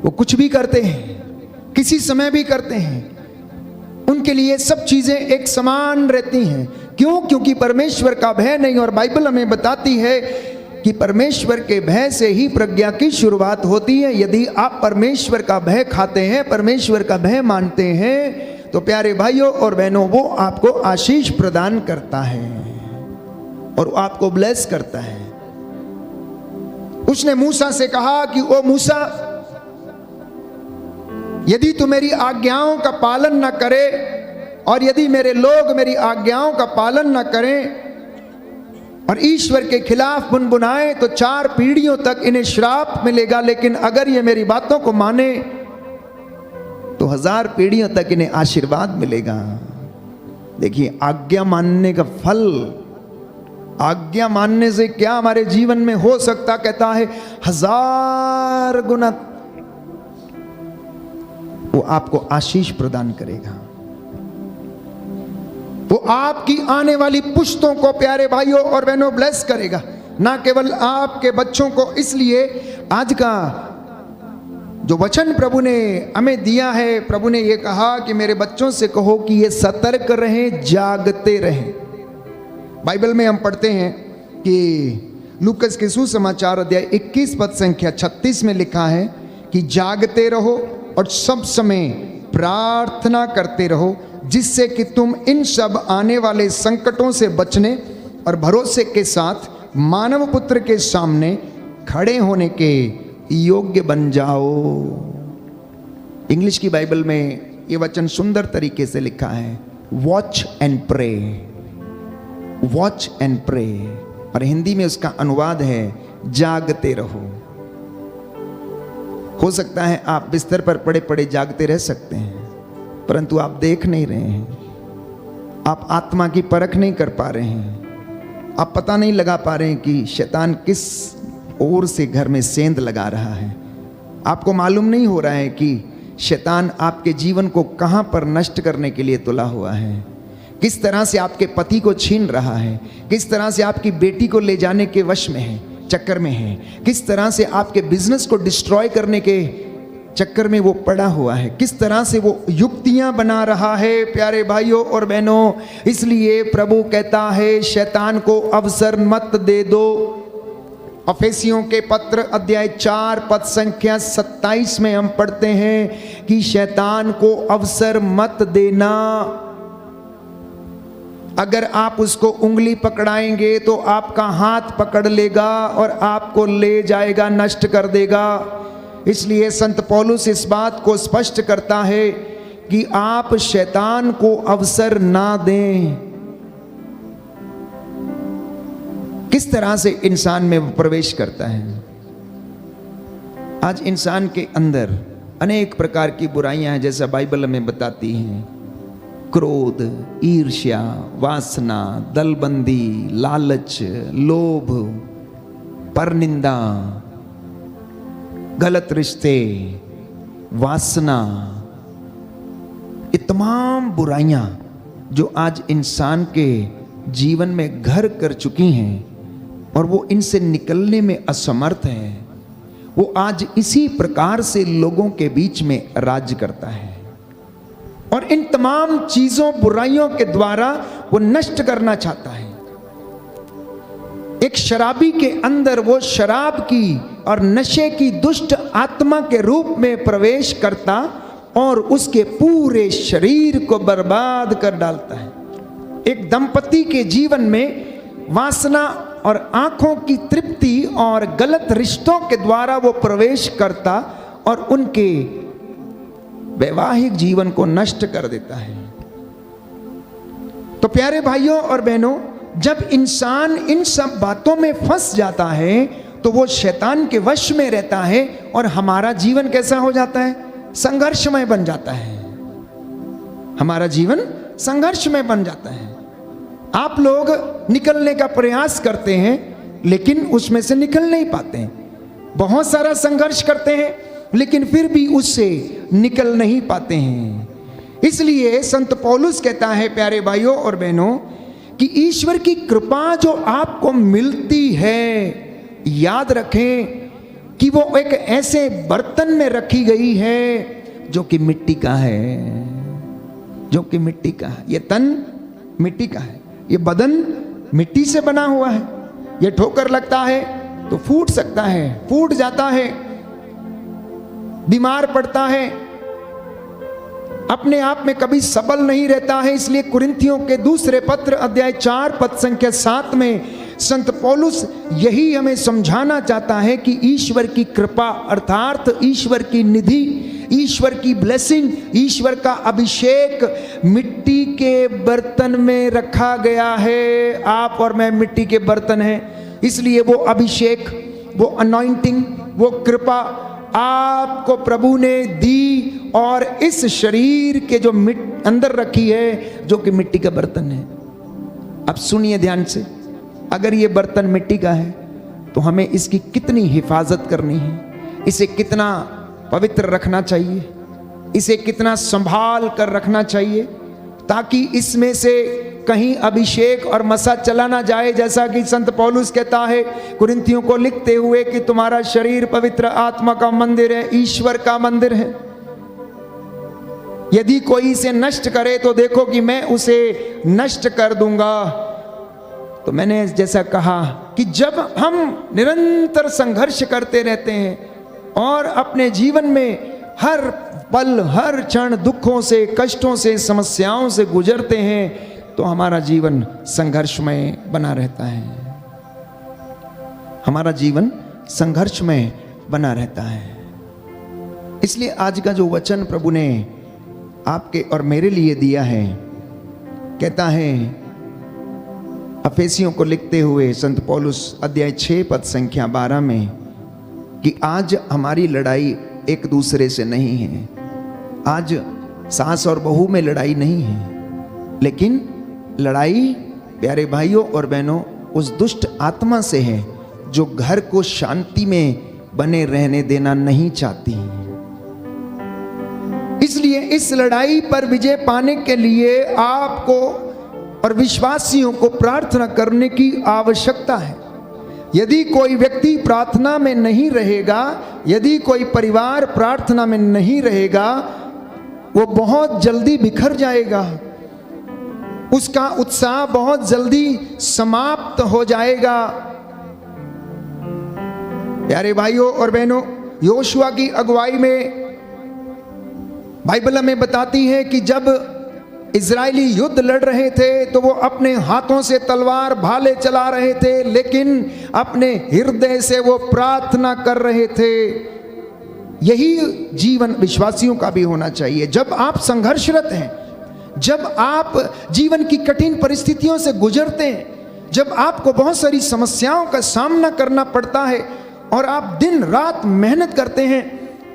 वो कुछ भी करते हैं, किसी समय भी करते हैं। उनके लिए सब चीजें एक समान रहती हैं। क्यों? क्योंकि परमेश्वर का भय नहीं। और बाइबल हमें बताती है कि परमेश्वर के भय से ही प्रज्ञा की शुरुआत होती है। यदि आप परमेश्वर का भय खाते हैं, परमेश्वर का भय मानते हैं, तो प्यारे भाइयों और बहनों वो आपको आशीष प्रदान करता है और आपको ब्लेस करता है। उसने मूसा से कहा कि ओ मूसा, यदि तू मेरी आज्ञाओं का पालन न करे और यदि मेरे लोग मेरी आज्ञाओं का पालन न करें और ईश्वर के खिलाफ बुनबुनाए तो 4 पीढ़ियों तक इन्हें श्राप मिलेगा, लेकिन अगर ये मेरी बातों को माने तो 1000 पीढ़ियों तक इन्हें आशीर्वाद मिलेगा। देखिए, आज्ञा मानने का फल, आज्ञा मानने से क्या हमारे जीवन में हो सकता, कहता है 1000 गुना वो आपको आशीष प्रदान करेगा। वो आपकी आने वाली पुश्तों को प्यारे भाइयों और बहनों ब्लेस करेगा, ना केवल आपके बच्चों को। इसलिए आज का जो वचन प्रभु ने हमें दिया है, प्रभु ने ये कहा कि मेरे बच्चों से कहो कि ये सतर्क रहें, जागते रहें। बाइबल में हम पढ़ते हैं कि लूकस के सुसमाचार अध्याय 21 पद संख्या 36 में लिखा है कि जागते रहो और सब समय प्रार्थना करते रहो, जिससे कि तुम इन सब आने वाले संकटों से बचने और भरोसे के साथ मानव पुत्र के सामने खड़े होने के योग्य बन जाओ। इंग्लिश की बाइबल में ये वचन सुंदर तरीके से लिखा है, watch and pray, watch and pray, और हिंदी में उसका अनुवाद है जागते रहो। हो सकता है आप बिस्तर पर पड़े पड़े जागते रह सकते हैं, परंतु आप देख नहीं रहे हैं, आप आत्मा की परख नहीं कर पा रहे हैं, आप पता नहीं लगा पा रहे हैं कि शैतान किस ओर से घर में सेंध लगा रहा है। आपको मालूम नहीं हो रहा है कि शैतान आपके जीवन को कहां पर नष्ट करने के लिए तुला हुआ है, किस तरह से आपके पति को छीन रहा है, किस तरह से आपकी बेटी को ले जाने के वश में है, चक्कर में है, किस तरह से आपके बिजनेस को डिस्ट्रॉय करने के चक्कर में वो पड़ा हुआ है, किस तरह से वो युक्तियां बना रहा है। प्यारे भाइयों और बहनों, इसलिए प्रभु कहता है शैतान को अवसर मत दे दो। अफेसियों के पत्र अध्याय 4 पद संख्या 27 में हम पढ़ते हैं कि शैतान को अवसर मत देना। अगर आप उसको उंगली पकड़ाएंगे तो आपका हाथ पकड़ लेगा और आपको ले जाएगा, नष्ट कर देगा। इसलिए संत पौलुस इस बात को स्पष्ट करता है कि आप शैतान को अवसर ना दें। किस तरह से इंसान में प्रवेश करता है? आज इंसान के अंदर अनेक प्रकार की बुराइयां हैं, जैसा बाइबल हमें बताती हैं। क्रोध, ईर्ष्या, वासना, दलबंदी, लालच, लोभ, परनिंदा, गलत रिश्ते, वासना, ये तमाम बुराइयां जो आज इंसान के जीवन में घर कर चुकी हैं और वो इनसे निकलने में असमर्थ है, वो आज इसी प्रकार से लोगों के बीच में राज करता है और इन तमाम चीजों, बुराइयों के द्वारा वो नष्ट करना चाहता है। एक शराबी के अंदर वो शराब की और नशे की दुष्ट आत्मा के रूप में प्रवेश करता और उसके पूरे शरीर को बर्बाद कर डालता है। एक दंपति के जीवन में वासना और आंखों की तृप्ति और गलत रिश्तों के द्वारा वो प्रवेश करता और उनके वैवाहिक जीवन को नष्ट कर देता है। तो प्यारे भाइयों और बहनों, जब इंसान इन सब बातों में फंस जाता है तो वो शैतान के वश में रहता है और हमारा जीवन कैसा हो जाता है? संघर्षमय बन जाता है। हमारा जीवन संघर्षमय बन जाता है। आप लोग निकलने का प्रयास करते हैं लेकिन उसमें से निकल नहीं पाते हैं। बहुत सारा संघर्ष करते हैं लेकिन फिर भी उससे निकल नहीं पाते हैं। इसलिए संत पौलुस कहता है प्यारे भाइयों और बहनों कि ईश्वर की कृपा जो आपको मिलती है, याद रखें कि वो एक ऐसे बर्तन में रखी गई है जो कि मिट्टी का है, जो कि मिट्टी का है। ये तन मिट्टी का है, ये बदन मिट्टी से बना हुआ है। ये ठोकर लगता है तो फूट सकता है, फूट जाता है, बीमार पड़ता है, अपने आप में कभी सबल नहीं रहता है। इसलिए कुरिन्थियों के दूसरे पत्र अध्याय 4 पद संख्या 7 में संत पौलुस यही हमें समझाना चाहता है कि ईश्वर की कृपा अर्थात ईश्वर की निधि, ईश्वर की ब्लेसिंग, ईश्वर का अभिषेक मिट्टी के बर्तन में रखा गया है। आप और मैं मिट्टी के बर्तन हैं, इसलिए वो अभिषेक, वो अनॉइंटिंग, वो कृपा आपको प्रभु ने दी और इस शरीर के जो अंदर रखी है जो कि मिट्टी का बर्तन है। अब सुनिए ध्यान से, अगर ये बर्तन मिट्टी का है तो हमें इसकी कितनी हिफाजत करनी है, इसे कितना पवित्र रखना चाहिए, इसे कितना संभाल कर रखना चाहिए ताकि इसमें से कहीं अभिषेक और मसा चला ना जाए। जैसा कि संत पौलुस कहता है कुरिन्थियों को लिखते हुए कि तुम्हारा शरीर पवित्र आत्मा का मंदिर है, ईश्वर का मंदिर है। यदि कोई इसे नष्ट करे तो देखो कि मैं उसे नष्ट कर दूंगा। तो मैंने जैसा कहा कि जब हम निरंतर संघर्ष करते रहते हैं और अपने जीवन में हर पल हर क्षण दुखों से, कष्टों से, समस्याओं से गुजरते हैं तो हमारा जीवन संघर्षमय बना रहता है। हमारा जीवन संघर्षमय बना रहता है। इसलिए आज का जो वचन प्रभु ने आपके और मेरे लिए दिया है, कहता है अफेसियों को लिखते हुए संत पौलुस अध्याय 6 पद संख्या 12 में कि आज हमारी लड़ाई एक दूसरे से नहीं है। आज सास और बहू में लड़ाई नहीं है, लेकिन लड़ाई प्यारे भाइयों और बहनों उस दुष्ट आत्मा से है जो घर को शांति में बने रहने देना नहीं चाहती। इसलिए इस लड़ाई पर विजय पाने के लिए आपको और विश्वासियों को प्रार्थना करने की आवश्यकता है। यदि कोई व्यक्ति प्रार्थना में नहीं रहेगा, यदि कोई परिवार प्रार्थना में नहीं रहेगा, वो बहुत जल्दी बिखर जाएगा। उसका उत्साह बहुत जल्दी समाप्त हो जाएगा। प्यारे भाइयों और बहनों, योशुआ की अगुवाई में बाइबल हमें बताती है कि जब इजरायली युद्ध लड़ रहे थे तो वो अपने हाथों से तलवार भाले चला रहे थे, लेकिन अपने हृदय से वो प्रार्थना कर रहे थे। यही जीवन विश्वासियों का भी होना चाहिए। जब आप संघर्षरत हैं, जब आप जीवन की कठिन परिस्थितियों से गुजरते हैं, जब आपको बहुत सारी समस्याओं का सामना करना पड़ता है और आप दिन रात मेहनत करते हैं,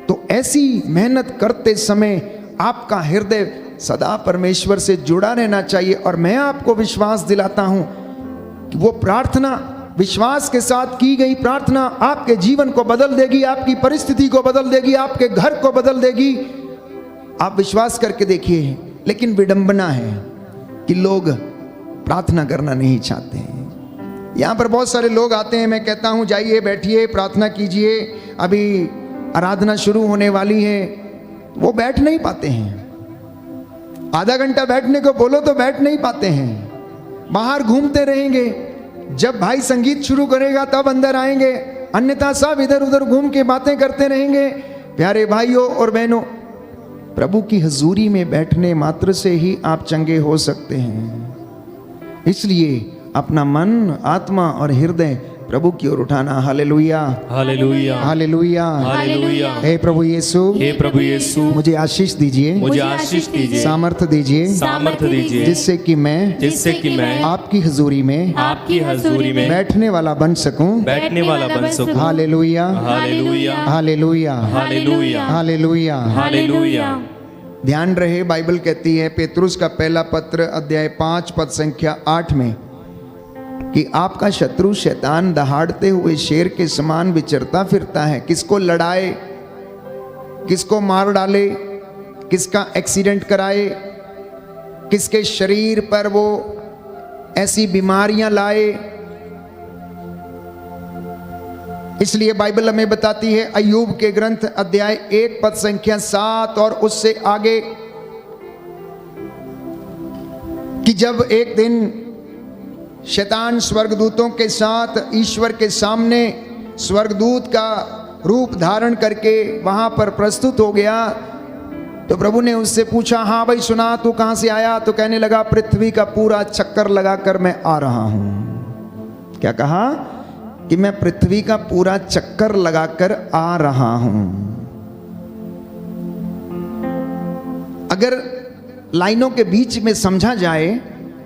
तो ऐसी मेहनत करते समय आपका हृदय सदा परमेश्वर से जुड़ा रहना चाहिए। और मैं आपको विश्वास दिलाता हूं कि वो प्रार्थना, विश्वास के साथ की गई प्रार्थना आपके जीवन को बदल देगी, आपकी परिस्थिति को बदल देगी, आपके घर को बदल देगी। आप विश्वास करके देखिए। लेकिन विडंबना है कि लोग प्रार्थना करना नहीं चाहते हैं। यहां पर बहुत सारे लोग आते हैं, मैं कहता हूं जाइए, बैठिए, प्रार्थना कीजिए, अभी आराधना शुरू होने वाली है। वो बैठ नहीं पाते हैं। आधा घंटा बैठने को बोलो तो बैठ नहीं पाते हैं। बाहर घूमते रहेंगे। जब भाई संगीत शुरू करेगा तब अंदर आएंगे, अन्यथा सब इधर उधर घूम के बातें करते रहेंगे। प्यारे भाइयों और बहनों, प्रभु की हजूरी में बैठने मात्र से ही आप चंगे हो सकते हैं। इसलिए अपना मन, आत्मा और हृदय प्रभु की ओर उठाना। Hallelujah, hallelujah, hallelujah, hallelujah. हे प्रभु यीशु, हे प्रभु यीशु, मुझे आशीष दीजिए, मुझे आशीष दीजिए, सामर्थ्य दीजिए, सामर्थ्य दीजिए, जिससे कि मैं आपकी हजूरी में बैठने वाला बन सकूं, बैठने वाला बन सकूं। Hallelujah, hallelujah, hallelujah, hallelujah, hallelujah, hallelujah. ध्यान रहे, बाइबल कहती है पेतरुस का पहला पत्र अध्याय 5 पद संख्या 8 में कि आपका शत्रु शैतान दहाड़ते हुए शेर के समान विचरता फिरता है। किसको लड़ाए, किसको मार डाले, किसका एक्सीडेंट कराए, किसके शरीर पर वो ऐसी बीमारियां लाए। इसलिए बाइबल हमें बताती है अय्यूब के ग्रंथ अध्याय 1 पद संख्या 7 और उससे आगे कि जब एक दिन शैतान स्वर्गदूतों के साथ ईश्वर के सामने स्वर्गदूत का रूप धारण करके वहां पर प्रस्तुत हो गया, तो प्रभु ने उससे पूछा, हाँ भाई सुना, तू कहां से आया? तो कहने लगा, पृथ्वी का पूरा चक्कर लगाकर मैं आ रहा हूं। क्या कहा? कि मैं पृथ्वी का पूरा चक्कर लगाकर आ रहा हूं। अगर लाइनों के बीच में समझा जाए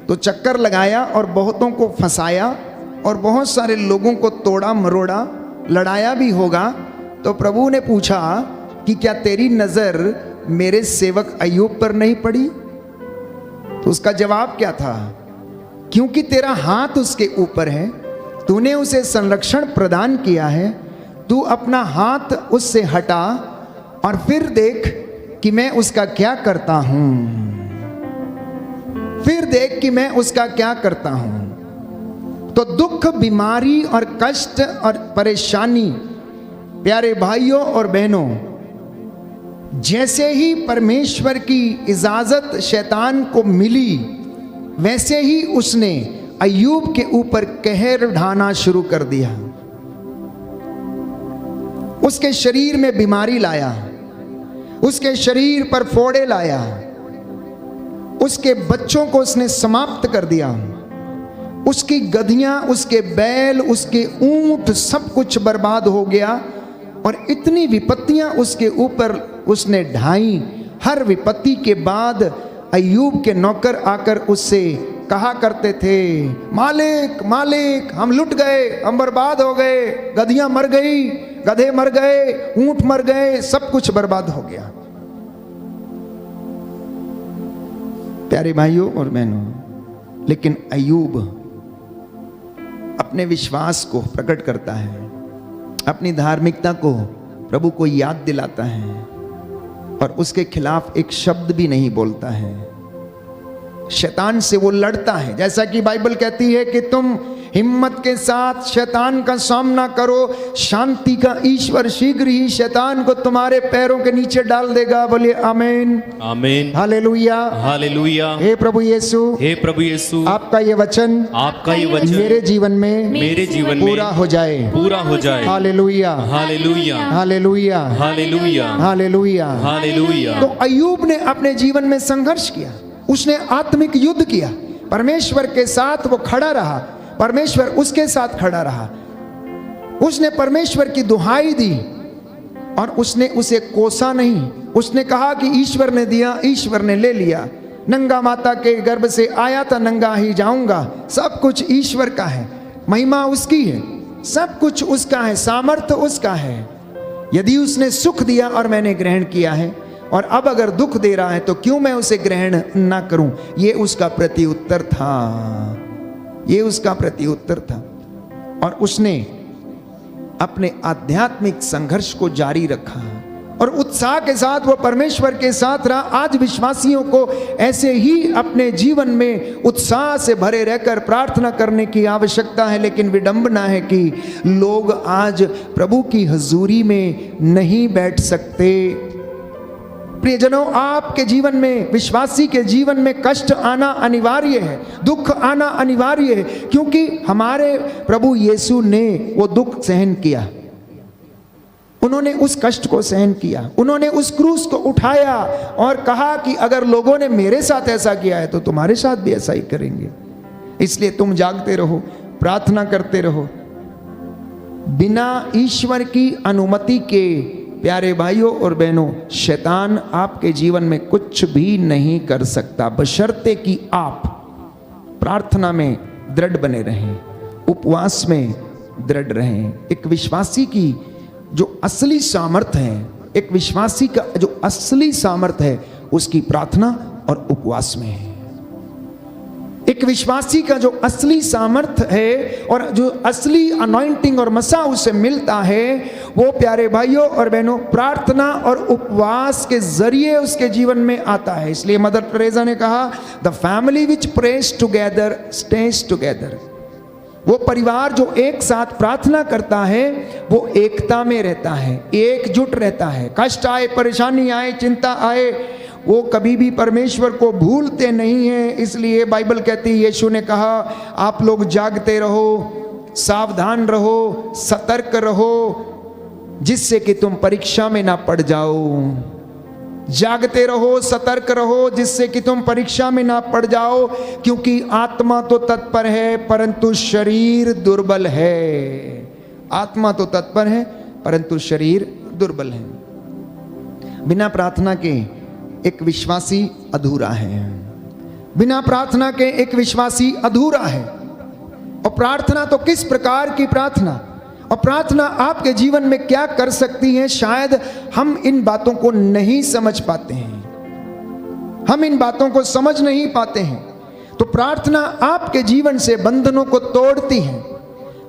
तो चक्कर लगाया और बहुतों को फंसाया और बहुत सारे लोगों को तोड़ा मरोड़ा, लड़ाया भी होगा। तो प्रभु ने पूछा कि क्या तेरी नजर मेरे सेवक अय्यूब पर नहीं पड़ी? तो उसका जवाब क्या था? क्योंकि तेरा हाथ उसके ऊपर है, तूने उसे संरक्षण प्रदान किया है, तू अपना हाथ उससे हटा और फिर देख कि मैं उसका क्या करता हूं। फिर देख कि मैं उसका क्या करता हूं। तो दुख, बीमारी और कष्ट और परेशानी, प्यारे भाइयों और बहनों, जैसे ही परमेश्वर की इजाजत शैतान को मिली, वैसे ही उसने अय्यूब के ऊपर कहर ढाना शुरू कर दिया। उसके शरीर में बीमारी लाया, उसके शरीर पर फोड़े लाया, उसके बच्चों को उसने समाप्त कर दिया, उसकी गधियां, उसके बैल, उसके ऊंट, सब कुछ बर्बाद हो गया। और इतनी विपत्तियां उसके ऊपर उसने ढाई। हर विपत्ति के बाद अय्यूब के नौकर आकर उससे कहा करते थे, मालिक मालिक, हम लुट गए, हम बर्बाद हो गए, गधियां मर गई, गधे मर गए, ऊंट मर गए, सब कुछ बर्बाद हो गया। प्यारे भाइयों और बहनों, लेकिन अय्यूब अपने विश्वास को प्रकट करता है, अपनी धार्मिकता को प्रभु को याद दिलाता है और उसके खिलाफ एक शब्द भी नहीं बोलता है। शैतान से वो लड़ता है, जैसा कि बाइबल कहती है कि तुम हिम्मत के साथ शैतान का सामना करो, शांति का ईश्वर शीघ्र ही शैतान को तुम्हारे पैरों के नीचे डाल देगा। बोलिए आमीन आमीन, हालेलुया हालेलुया। हे प्रभु यीशु, हे प्रभु यीशु, आपका ये वचन, आपका ये वचन मेरे जीवन में, मेरे जीवन में पूरा हो जाए, पूरा हो जाए। Hallelujah hallelujah, hallelujah hallelujah, hallelujah hallelujah. तो अय्यूब ने अपने जीवन में संघर्ष किया, उसने आत्मिक युद्ध किया, परमेश्वर के साथ वो खड़ा रहा, परमेश्वर उसके साथ खड़ा रहा, उसने परमेश्वर की दुहाई दी और उसने उसे कोसा नहीं। उसने कहा कि ईश्वर ने दिया, ईश्वर ने ले लिया, नंगा माता के गर्भ से आया था, नंगा ही जाऊंगा, सब कुछ ईश्वर का है, महिमा उसकी है, सब कुछ उसका है, सामर्थ्य उसका है। यदि उसने सुख दिया और मैंने ग्रहण किया है, और अब अगर दुख दे रहा है तो क्यों मैं उसे ग्रहण ना करूं? ये उसका प्रत्युत्तर था, ये उसका प्रत्युत्तर था। और उसने अपने आध्यात्मिक संघर्ष को जारी रखा और उत्साह के साथ वो परमेश्वर के साथ रहा। आज विश्वासियों को ऐसे ही अपने जीवन में उत्साह से भरे रहकर प्रार्थना करने की आवश्यकता है। लेकिन विडंबना है कि लोग आज प्रभु की हजूरी में नहीं बैठ सकते। प्रियजनों, आपके जीवन में, विश्वासी के जीवन में कष्ट आना अनिवार्य है, दुख आना अनिवार्य है, क्योंकि हमारे प्रभु यीशु ने वो दुख सहन किया, उन्होंने उस कष्ट को सहन किया, उन्होंने उस क्रूस को उठाया और कहा कि अगर लोगों ने मेरे साथ ऐसा किया है तो तुम्हारे साथ भी ऐसा ही करेंगे। इसलिए तुम जागते रहो, प्रार्थना करते रहो। बिना ईश्वर की अनुमति के प्यारे भाइयों और बहनों, शैतान आपके जीवन में कुछ भी नहीं कर सकता, बशर्ते कि आप प्रार्थना में दृढ़ बने रहें, उपवास में दृढ़ रहें। एक विश्वासी की जो असली सामर्थ है, एक विश्वासी का जो असली सामर्थ है, उसकी प्रार्थना और उपवास में है। एक विश्वासी का जो असली सामर्थ्य है और जो असली अनॉइंटिंग और मसा उसे मिलता है, वो प्यारे भाइयों और बहनों प्रार्थना और उपवास के जरिए उसके जीवन में आता है। इसलिए मदर टेरेसा ने कहा, the family which praise together stage together. वो परिवार जो एक साथ प्रार्थना करता है वो एकता में रहता है, एकजुट रहता है। कष्ट आए, परेशानी आए, चिंता आए, वो कभी भी परमेश्वर को भूलते नहीं हैं। इसलिए बाइबल कहती है, यीशु ने कहा, आप लोग जागते रहो, सावधान रहो, सतर्क रहो, जिससे कि तुम परीक्षा में ना पड़ जाओ। जागते रहो, सतर्क रहो, जिससे कि तुम परीक्षा में ना पड़ जाओ, क्योंकि आत्मा तो तत्पर है परंतु शरीर दुर्बल है। आत्मा तो तत्पर है परंतु शरीर दुर्बल है। बिना प्रार्थना के एक विश्वासी अधूरा है, बिना प्रार्थना के एक विश्वासी अधूरा है। और प्रार्थना तो किस प्रकार की प्रार्थना, और प्रार्थना आपके जीवन में क्या कर सकती है, शायद हम इन बातों को नहीं समझ पाते हैं, हम इन बातों को समझ नहीं पाते हैं। तो प्रार्थना आपके जीवन से बंधनों को तोड़ती है,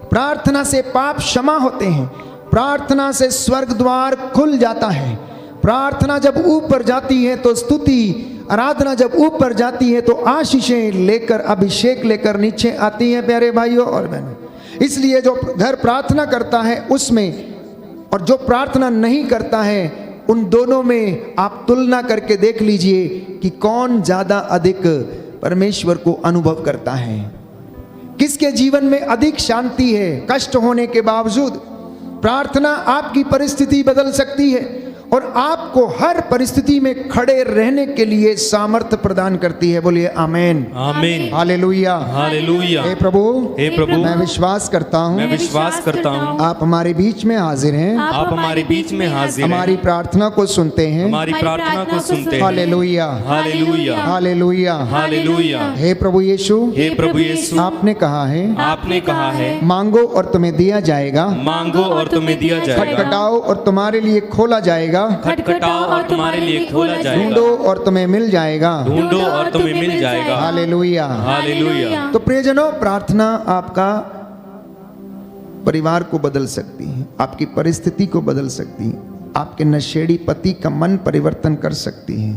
प्रार्थना से पाप क्षमा होते हैं, प्रार्थना से स्वर्ग द्वार खुल जाता है। प्रार्थना जब ऊपर जाती है तो स्तुति, आराधना जब ऊपर जाती है तो आशीषें लेकर, अभिषेक लेकर नीचे आती हैं प्यारे भाइयों और बहनों। इसलिए जो घर प्रार्थना करता है उसमें और जो प्रार्थना नहीं करता है, उन दोनों में आप तुलना करके देख लीजिए कि कौन ज़्यादा अधिक परमेश्वर को अनुभव करता है। किसके जीवन में अधिक शांति है कष्ट होने के बावजूद? प्रार्थना आपकी परिस्थिति बदल सकती है और आपको हर परिस्थिति में खड़े रहने के लिए सामर्थ्य प्रदान करती है। बोलिए आमेन, आमीन, हालेलुया, हालेलुया। हे प्रभु, हे प्रभु, मैं विश्वास करता हूँ मैं विश्वास करता हूँ आप हमारे बीच में हाजिर हैं, आप हमारे बीच में हाजिर हैं, हमारी प्रार्थना को सुनते हैं। हमारी प्रार्थना को सुनते हैं। Hallelujah, hallelujah, hallelujah, hallelujah. हे प्रभु यीशु, हे प्रभु यीशु, आपने कहा है आपने कहा है मांगो और तुम्हें दिया जाएगा, मांगो और तुम्हें दिया जाएगा, खटखटाओ और तुम्हारे लिए खोला जाएगा, खटखटाओ और तुम्हारे लिए खोला जाएगा, ढूंढो और तुम्हें मिल जाएगा। ढूंढो और तुम्हें मिल जाएगा। Hallelujah, hallelujah. तो प्रियजनों, प्रार्थना आपका परिवार को बदल सकती है, आपकी परिस्थिति को बदल सकती है, आपके नशेड़ी पति का मन परिवर्तन कर सकती है।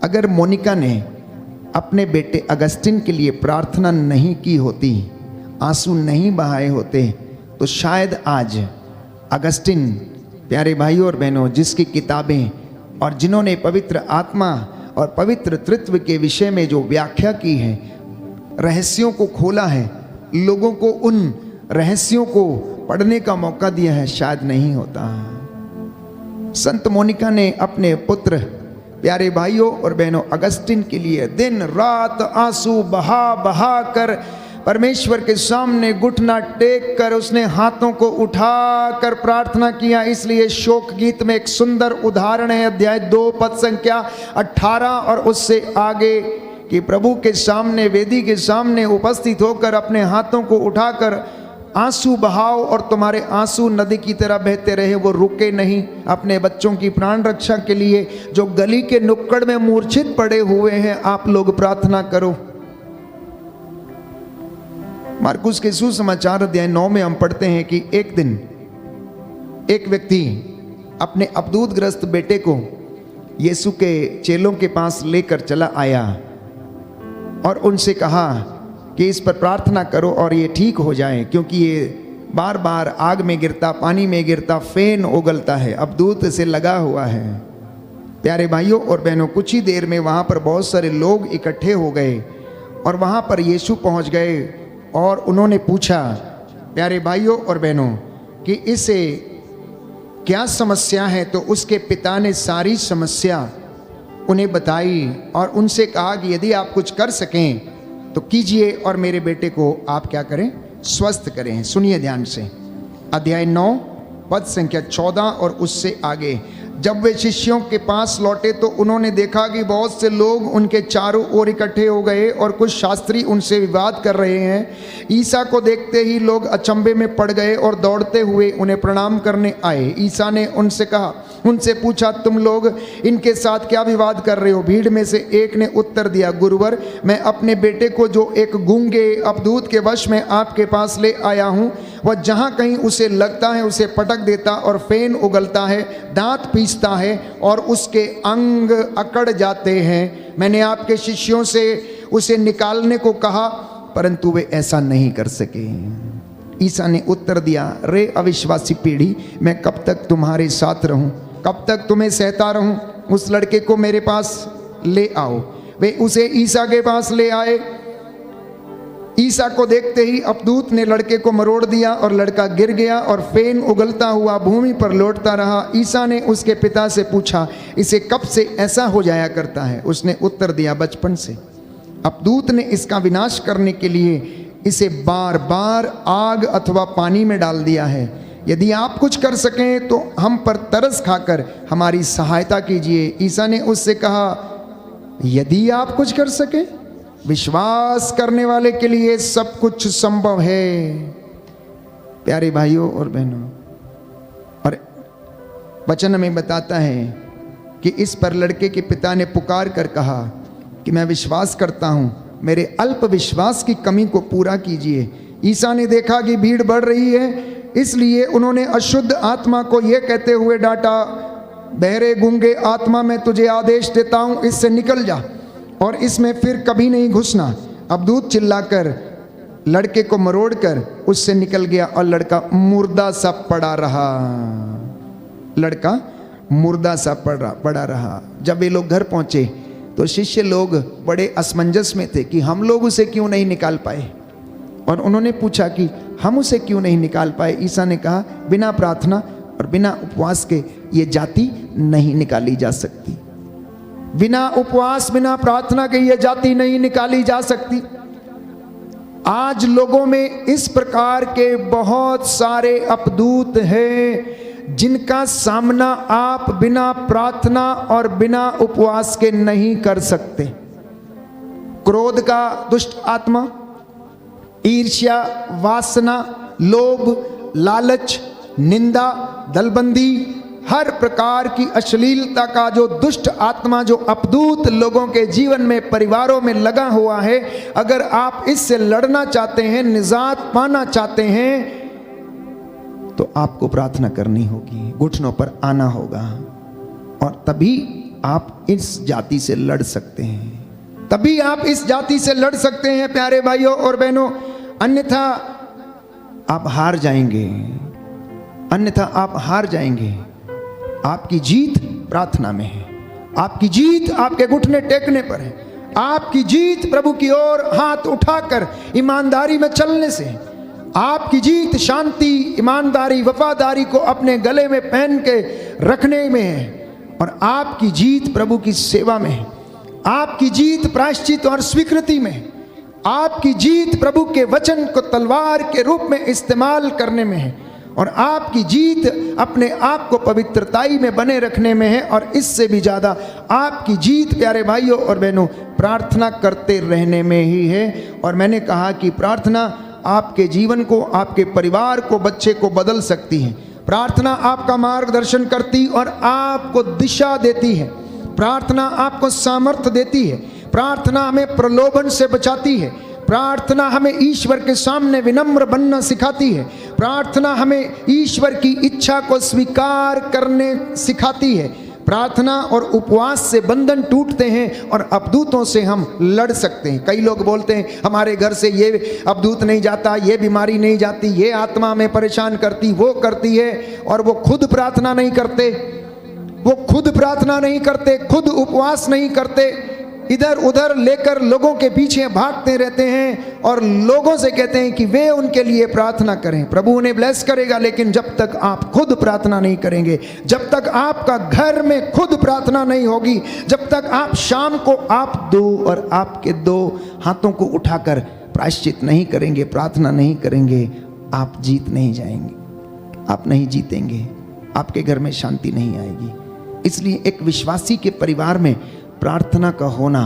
अगर मोनिका ने अपने बेटे अगस्टिन के लिए प्रार्थना नहीं की होती, आंसू नहीं बहाए होते, तो शायद आज अगस्टिन, प्यारे भाइयों और बहनों, जिसकी किताबें और जिन्होंने पवित्र आत्मा और पवित्र तृत्व के विषय में जो व्याख्या की है, रहस्यों को खोला है, लोगों को उन रहस्यों को पढ़ने का मौका दिया है, शायद नहीं होता। संत मोनिका ने अपने पुत्र प्यारे भाइयों और बहनों अगस्टिन के लिए दिन रात आंसू बहा बहा कर परमेश्वर के सामने घुटना टेक कर उसने हाथों को उठा कर प्रार्थना किया। इसलिए शोक गीत में एक सुंदर उदाहरण है, अध्याय 2 पद संख्या 18 और उससे आगे, कि प्रभु के सामने, वेदी के सामने उपस्थित होकर अपने हाथों को उठाकर आंसू बहाओ और तुम्हारे आंसू नदी की तरह बहते रहे, वो रुके नहीं। अपने बच्चों की प्राण रक्षा के लिए जो गली के नुक्कड़ में मूर्छित पड़े हुए हैं, आप लोग प्रार्थना करो। मार्कुस के सुसमाचार अध्याय 9 में हम पढ़ते हैं कि एक दिन एक व्यक्ति अपने अबदूतग्रस्त बेटे को यीशु के चेलों के पास लेकर चला आया और उनसे कहा कि इस पर प्रार्थना करो और ये ठीक हो जाए, क्योंकि ये बार बार आग में गिरता, पानी में गिरता, फेन उगलता है, अबदूत से लगा हुआ है। प्यारे भाइयों और बहनों, कुछ ही देर में वहाँ पर बहुत सारे लोग इकट्ठे हो गए और वहाँ पर यीशु पहुँच गए और उन्होंने पूछा, प्यारे भाइयों और बहनों, कि इसे क्या समस्या है? तो उसके पिता ने सारी समस्या उन्हें बताई और उनसे कहा कि यदि आप कुछ कर सकें तो कीजिए और मेरे बेटे को आप क्या करें? स्वस्थ करें। सुनिए ध्यान से, अध्याय 9 पद संख्या 14 और उससे आगे। जब वे शिष्यों के पास लौटे तो उन्होंने देखा कि बहुत से लोग उनके चारों ओर इकट्ठे हो गए और कुछ शास्त्री उनसे विवाद कर रहे हैं। ईसा को देखते ही लोग अचंभे में पड़ गए और दौड़ते हुए उन्हें प्रणाम करने आए। ईसा ने उनसे पूछा, तुम लोग इनके साथ क्या विवाद कर रहे हो? भीड़ में से एक ने उत्तर दिया, गुरुवर, मैं अपने बेटे को जो एक गूंगे अबदूत के वश में आपके पास ले आया हूँ, वह जहाँ कहीं उसे लगता है उसे पटक देता और फेन उगलता है, दांत पीसता है और उसके अंग अकड़ जाते हैं। मैंने आपके शिष्यों से उसे निकालने को कहा, परंतु वे ऐसा नहीं कर सके। ईसा ने उत्तर दिया, रे अविश्वासी पीढ़ी, मैं कब तक तुम्हारे साथ रहूं? कब तक तुम्हें सहता रहूं? उस लड़के को मेरे पास ले आओ। वे उसे ईसा के पास ले आए। ईसा को देखते ही अबदूत ने लड़के को मरोड़ दिया और लड़का गिर गया और फेन उगलता हुआ भूमि पर लौटता रहा। ईसा ने उसके पिता से पूछा, इसे कब से ऐसा हो जाया करता है? उसने उत्तर दिया, बचपन से। अबदूत ने इसका विनाश करने के लिए इसे बार बार आग अथवा पानी में डाल दिया है। यदि आप कुछ कर सकें तो हम पर तरस खाकर हमारी सहायता कीजिए। ईसा ने उससे कहा, यदि आप कुछ कर सकें? विश्वास करने वाले के लिए सब कुछ संभव है। प्यारे भाइयों और बहनों, और वचन में बताता है कि इस पर लड़के के पिता ने पुकार कर कहा कि मैं विश्वास करता हूं, मेरे अल्प विश्वास की कमी को पूरा कीजिए। ईसा ने देखा कि भीड़ बढ़ रही है, इसलिए उन्होंने अशुद्ध आत्मा को यह कहते हुए डांटा, बहरे गूंगे आत्मा, मैं तुझे आदेश देता हूं, इससे निकल जा और इसमें फिर कभी नहीं घुसना। अबदूत चिल्लाकर लड़के को मरोड़कर उससे निकल गया और लड़का मुर्दा सा पड़ा रहा। लड़का मुर्दा सा पड़ा रहा। जब ये लोग घर पहुंचे तो शिष्य लोग बड़े असमंजस में थे कि हम लोग उसे क्यों नहीं निकाल पाए। और उन्होंने पूछा कि हम उसे क्यों नहीं निकाल पाए। ईसा ने कहा बिना प्रार्थना और बिना उपवास के ये जाति नहीं निकाली जा सकती। बिना उपवास बिना प्रार्थना के ये जाति नहीं निकाली जा सकती। आज लोगों में इस प्रकार के बहुत सारे अपदूत हैं जिनका सामना आप बिना प्रार्थना और बिना उपवास के नहीं कर सकते। क्रोध का दुष्ट आत्मा, ईर्ष्या, वासना, लोभ, लालच, निंदा, दलबंदी, हर प्रकार की अश्लीलता का जो दुष्ट आत्मा, जो अपदूत लोगों के जीवन में, परिवारों में लगा हुआ है, अगर आप इससे लड़ना चाहते हैं, निजात पाना चाहते हैं, तो आपको प्रार्थना करनी होगी, घुटनों पर आना होगा, और तभी आप इस जाति से लड़ सकते हैं। तभी आप इस जाति से लड़ सकते हैं प्यारे भाइयों और बहनों। अन्यथा आप हार जाएंगे, अन्यथा आप हार जाएंगे। आपकी जीत प्रार्थना में है, आपकी जीत आपके घुटने टेकने पर है, आपकी जीत प्रभु की ओर हाथ उठाकर ईमानदारी में चलने से, आपकी जीत शांति, ईमानदारी, वफादारी को अपने गले में पहन के रखने में है, और आपकी जीत प्रभु की सेवा में है, आपकी जीत प्रायश्चित और स्वीकृति में है, आपकी जीत प्रभु के वचन को तलवार के रूप में इस्तेमाल करने में है, और आपकी जीत अपने आप को पवित्रताई में बने रखने में है। और इससे भी ज़्यादा आपकी जीत प्यारे भाइयों और बहनों प्रार्थना करते रहने में ही है। और मैंने कहा कि प्रार्थना आपके जीवन को, आपके परिवार को, बच्चे को बदल सकती है। प्रार्थना आपका मार्गदर्शन करती और आपको दिशा देती है। प्रार्थना आपको सामर्थ्य देती है। प्रार्थना हमें प्रलोभन से बचाती है। प्रार्थना हमें ईश्वर के सामने विनम्र बनना सिखाती है। प्रार्थना हमें ईश्वर की इच्छा को स्वीकार करने सिखाती है। प्रार्थना और उपवास से बंधन टूटते हैं और अपदूतों से हम लड़ सकते हैं। कई लोग बोलते हैं हमारे घर से ये अपदूत नहीं जाता, ये बीमारी नहीं जाती, ये आत्मा हमें परेशान करती, वो करती है, और वो खुद प्रार्थना नहीं करते, वो खुद प्रार्थना नहीं करते, खुद उपवास नहीं करते, इधर उधर लेकर लोगों के पीछे भागते रहते हैं और लोगों से कहते हैं कि वे उनके लिए प्रार्थना करें, प्रभु उन्हें ब्लेस करेगा। लेकिन जब तक आप खुद प्रार्थना नहीं करेंगे, जब तक आपका घर में खुद प्रार्थना नहीं होगी, जब तक आप शाम को आप दो और आपके दो हाथों को उठाकर प्रायश्चित नहीं करेंगे, प्रार्थना नहीं करेंगे, आप जीत नहीं जाएंगे, आप नहीं जीतेंगे, आपके घर में शांति नहीं आएगी। इसलिए एक विश्वासी के परिवार में प्रार्थना का होना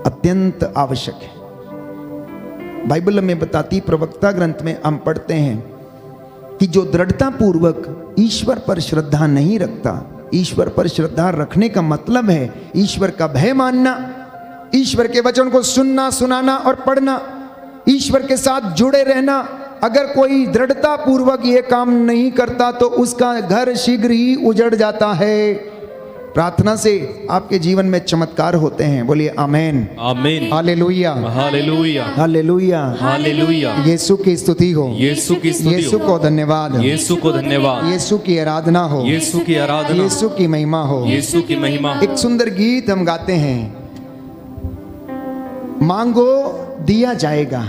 अत्यंत आवश्यक है। बाइबल में बताती, प्रवक्ता ग्रंथ में हम पढ़ते हैं कि जो दृढ़ता पूर्वक ईश्वर पर श्रद्धा नहीं रखता, ईश्वर पर श्रद्धा रखने का मतलब है ईश्वर का भय मानना, ईश्वर के वचन को सुनना, सुनाना और पढ़ना, ईश्वर के साथ जुड़े रहना। अगर कोई दृढ़ता पूर्वक ये काम नहीं करता तो उसका घर शीघ्र ही उजड़ जाता है। प्रार्थना से आपके जीवन में चमत्कार होते हैं। बोलिए आमेन, आमीन, हालेलुया, हालेलुया, हालेलुया, हालेलुया। यीशु की स्तुति हो, यीशु की स्तुति हो, यीशु को धन्यवाद, यीशु को धन्यवाद, यीशु की आराधना हो, यीशु की आराधना, यीशु की महिमा हो, यीशु की महिमा। एक सुंदर गीत हम गाते हैं, मांगो दिया जाएगा,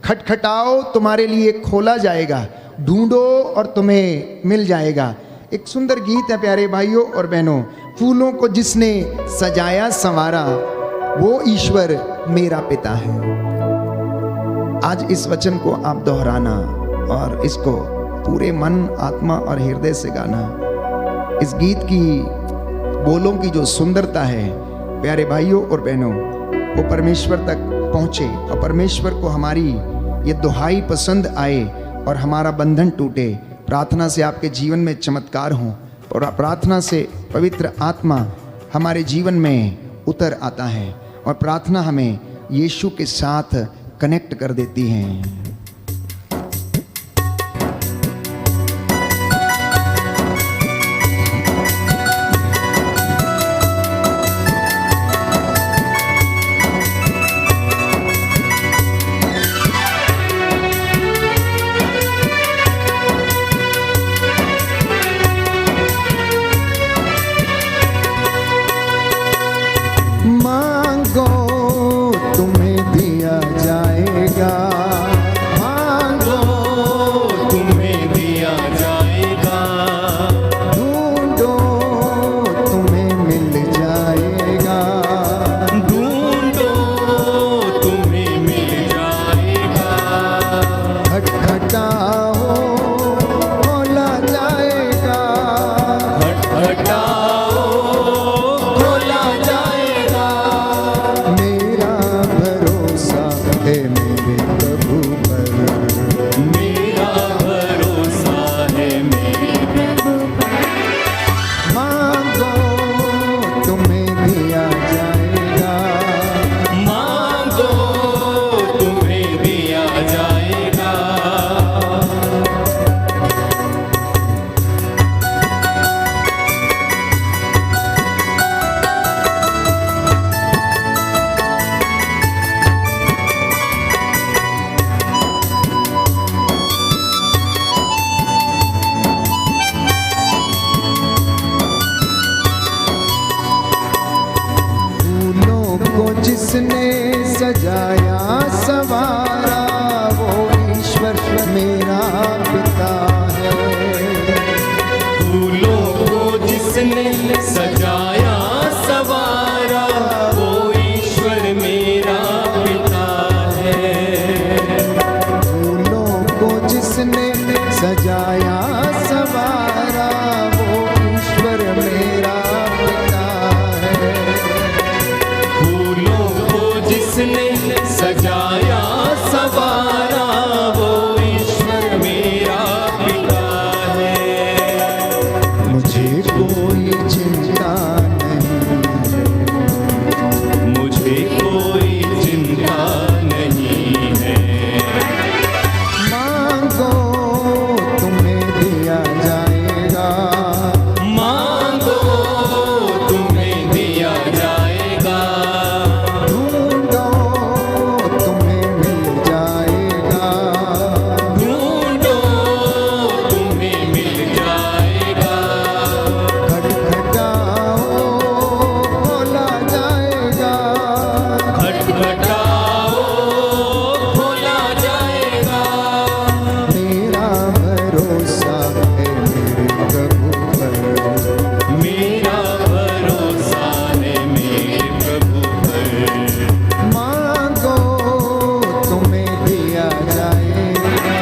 खटखटाओ तुम्हारे लिए खोला जाएगा, ढूंढो और तुम्हें मिल जाएगा। एक सुंदर गीत है प्यारे भाइयों और बहनों। फूलों को जिसने सजाया संवारा वो ईश्वर मेरा पिता है। आज इस वचन को आप दोहराना और इसको पूरे मन, आत्मा और हृदय से गाना। इस गीत की बोलों की जो सुंदरता है प्यारे भाइयों और बहनों, वो परमेश्वर तक पहुंचे और परमेश्वर को हमारी ये दुहाई पसंद आए और हमारा बंधन टूटे। प्रार्थना से आपके जीवन में चमत्कार हो और प्रार्थना से पवित्र आत्मा हमारे जीवन में उतर आता है और प्रार्थना हमें यीशु के साथ कनेक्ट कर देती है। मांगो तुम्हें दिया जाएगा, सजाया सवारा वो ईश्वर मेरा पिता है। फूलों को जिसने सजाया सवारा वो ईश्वर मेरा पिता है। मुझे कोई चिंता नहीं, मुझे कोई चिंता नहीं है। मांगो तुम्हें दिया जाएगा, मांगो तुम्हें दिया जाएगा। ढूंढो तुम्हें मिल जाएगा, ढूंढो तुम्हें मिल जाएगा। खटखटाओ खोला जाएगा, खटखटाओ खोला जाएगा। मेरा भरोसा है मेरे प्रभु पर, मेरा भरोसा है मेरे प्रभु पर। मांगो तुम्हें दिया जाएगा।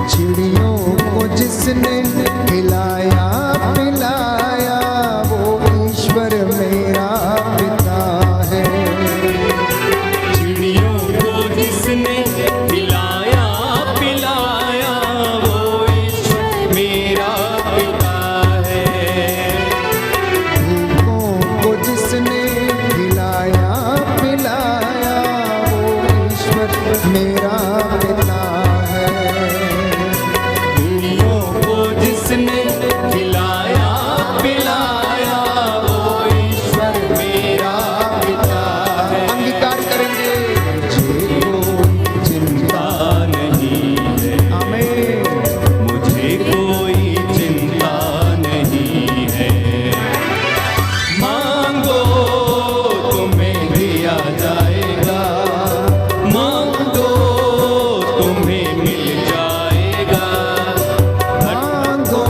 चिड़ियों को जिसने खिलाया पिलाया वो ईश्वर मेरा पिता है। चिड़ियों को जिसने खिलाया पिलाया वो ईश्वर मेरा पिता है। भूखों को जिसने खिलाया पिलाया वो ईश्वर मेरा पिता है। चिड़ियों को जिसने खिलाया पिलाया वो ईश्वर मेरा पिता है। अंगीकार करेंगे मुझे कोई चिंता नहीं है, आमीन। मुझे कोई चिंता नहीं है। मांगो तुम्हें दिया जाएगा, मांगो तुम्हें मिल जाएगा। मांगो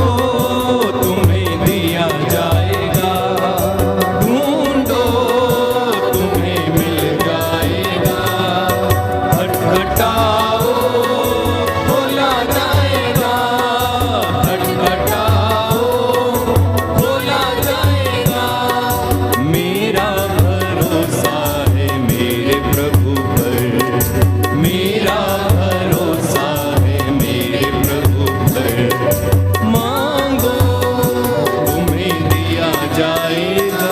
तुम्हें दिया जाएगा, ढूंढो तुम्हें मिल जाएगा। खटखटाओ खोला जाएगा, खटखटाओ खोला जाएगा। मेरा भरोसा है मेरे प्रभु पर, मेरा भरोसा है मेरे प्रभु पर। मांगो तुम्हें दिया जाएगा।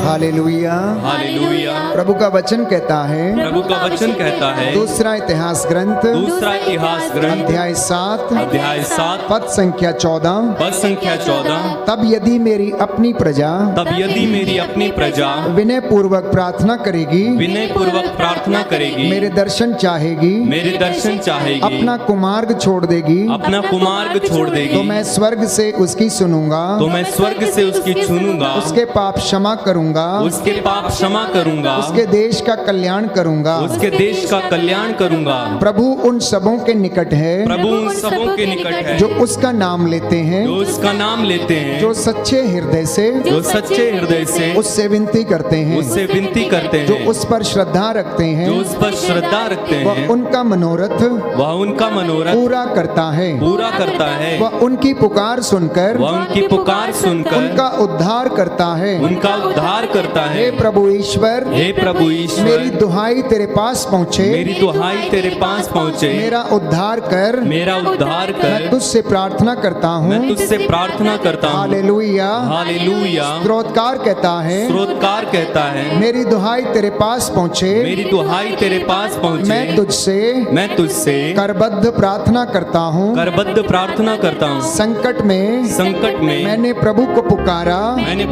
हालेलुया। हालेलुया। प्रभु का वचन कहता है, प्रभु का वचन कहता है, दूसरा इतिहास ग्रंथ दूसरा इतिहास ग्रंथ अध्याय 7 अध्याय 7 पद संख्या 14, पद संख्या 14। तब यदि मेरी अपनी प्रजा तब यदि मेरी अपनी प्रजा विनय पूर्वक प्रार्थना करेगी, विनय पूर्वक प्रार्थना करेगी, मेरे दर्शन चाहेगी, मेरे दर्शन चाहेगी, अपना कुमार्ग छोड़ देगी, अपना कुमार्ग छोड़ देगी, तो मैं स्वर्ग से उसकी सुनूंगा, तो मैं स्वर्ग से उसकी सुनूंगा, उसके पाप क्षमा करूंगा, उसके पाप क्षमा करूंगा, उसके देश का कल्याण करूंगा। उसके देश का कल्याण करूंगा। प्रभु उन सबों के निकट है प्रभु उन सबों के निकट है जो उसका नाम लेते हैं, जो उसका नाम लेते हैं, जो सच्चे हृदय से जो सच्चे हृदय से उससे विनती करते हैं, उससे विनती करते जो हैं, उस पर श्रद्धा रखते हैं, जो उस पर श्रद्धा रखते वह हैं, उनका मनोरथ वह उनका मनोरथ पूरा करता है। पूरा करता है। वह उनकी पुकार सुनकर वह उनकी पुकार सुनकर उनका उद्धार करता है। उनका उद्धार करता है। हे प्रभु ईश्वर, हे प्रभु ईश्वर, मेरी दुहाई तेरे पास पहुँचे, मेरी दुहाई तेरे पास पहुँचे, मेरा उद्धार कर, मेरा उद्धार मैं कर। तुझसे प्रार्थना करता हूँ। मैं तुझसे प्रार्थना करता हूँ। हालेलुया। हालेलुया। स्त्रोतकार कहता है, स्रोतकार कहता है, मेरी दुहाई तेरे पास पहुँचे, मेरी दुहाई तेरे पास पहुँचे, मैं तुझसे करबद्ध प्रार्थना करता हूँ। करबद्ध प्रार्थना करता हूँ। संकट में मैंने प्रभु को पुकारा,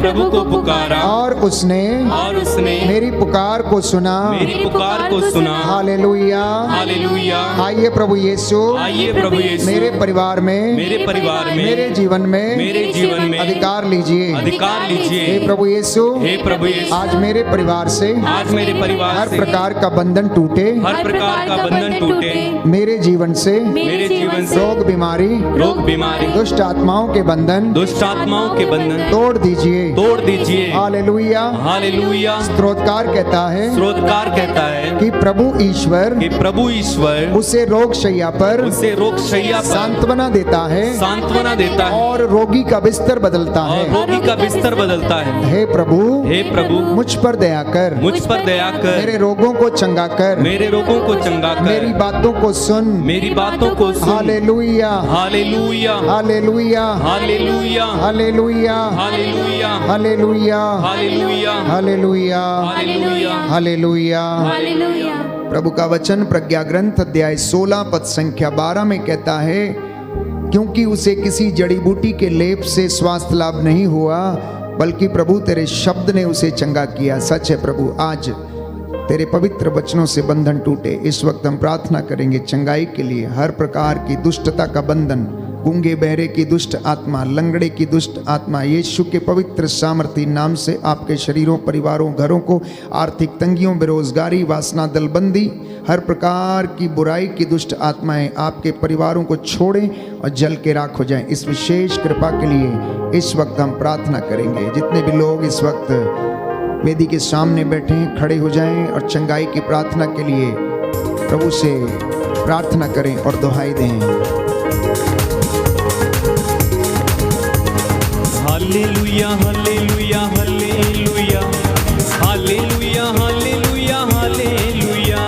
प्रभु को पुकारा और उसने और उसने मेरी पुकार को सुना। मेरी पुकार को सुना। Hallelujah, hallelujah. आइए प्रभु यीशु, आइए प्रभु यीशु, मेरे परिवार में, मेरे परिवार में, मेरे जीवन में, मेरे जीवन में अधिकार लीजिए। अधिकार लीजिए। हे प्रभु यीशु, हे प्रभु यीशु, आज मेरे परिवार से, आज मेरे परिवार हर से प्रकार का बंधन टूटे, हर प्रकार का बंधन टूटे। मेरे जीवन से मेरे जीवन से रोग बीमारी, रोग बीमारी, दुष्ट आत्माओं के बंधन दुष्ट आत्माओं के बंधन तोड़ दीजिए। तोड़ दीजिए। Hallelujah, hallelujah. स्तोत्रकार कहता है स्रोतकार कहता है कि प्रभु ईश्वर कि प्रभु ईश्वर उसे रोग शैया पर, उसे रोग शैया पर सांत्वना देता है, सांत्वना देता है और रोगी का बिस्तर बदलता और है। रोगी का बिस्तर बदलता है। हे प्रभु, हे प्रभु, मुझ पर दया कर, मुझ पर दया कर, मेरे रोगों को चंगा कर, मेरे रोगों को चंगा मेरी कर, बातों को सुन। मेरी बातों को सुन। Hallelujah, hallelujah. Hallelujah, hallelujah. Hallelujah, hallelujah. Hallelujah, hallelujah. Hallelujah, hallelujah. Hallelujah. Hallelujah. प्रभु का वचन प्रज्ञा ग्रंथ अध्याय 16 पद संख्या 12 में कहता है, क्योंकि उसे किसी जड़ी बूटी के लेप से स्वास्थ्य लाभ नहीं हुआ, बल्कि प्रभु तेरे शब्द ने उसे चंगा किया। सच है प्रभु, आज तेरे पवित्र वचनों से बंधन टूटे। इस वक्त हम प्रार्थना करेंगे चंगाई के लिए। हर प्रकार की दुष्टता का बंधन, गूंगे बहरे की दुष्ट आत्मा, लंगड़े की दुष्ट आत्मा, यीशु के पवित्र सामर्थी नाम से आपके शरीरों, परिवारों, घरों को आर्थिक तंगियों, बेरोजगारी, वासना दलबंदी, हर प्रकार की बुराई की दुष्ट आत्माएं आपके परिवारों को छोड़ें और जल के राख हो जाएं। इस विशेष कृपा के लिए इस वक्त हम प्रार्थना करेंगे। जितने भी लोग इस वक्त वेदी के सामने बैठे हैं, खड़े हो जाएं और चंगाई की प्रार्थना के लिए प्रभु से प्रार्थना करें और दुहाई दें। Hallelujah, hallelujah, hallelujah, hallelujah, hallelujah, hallelujah.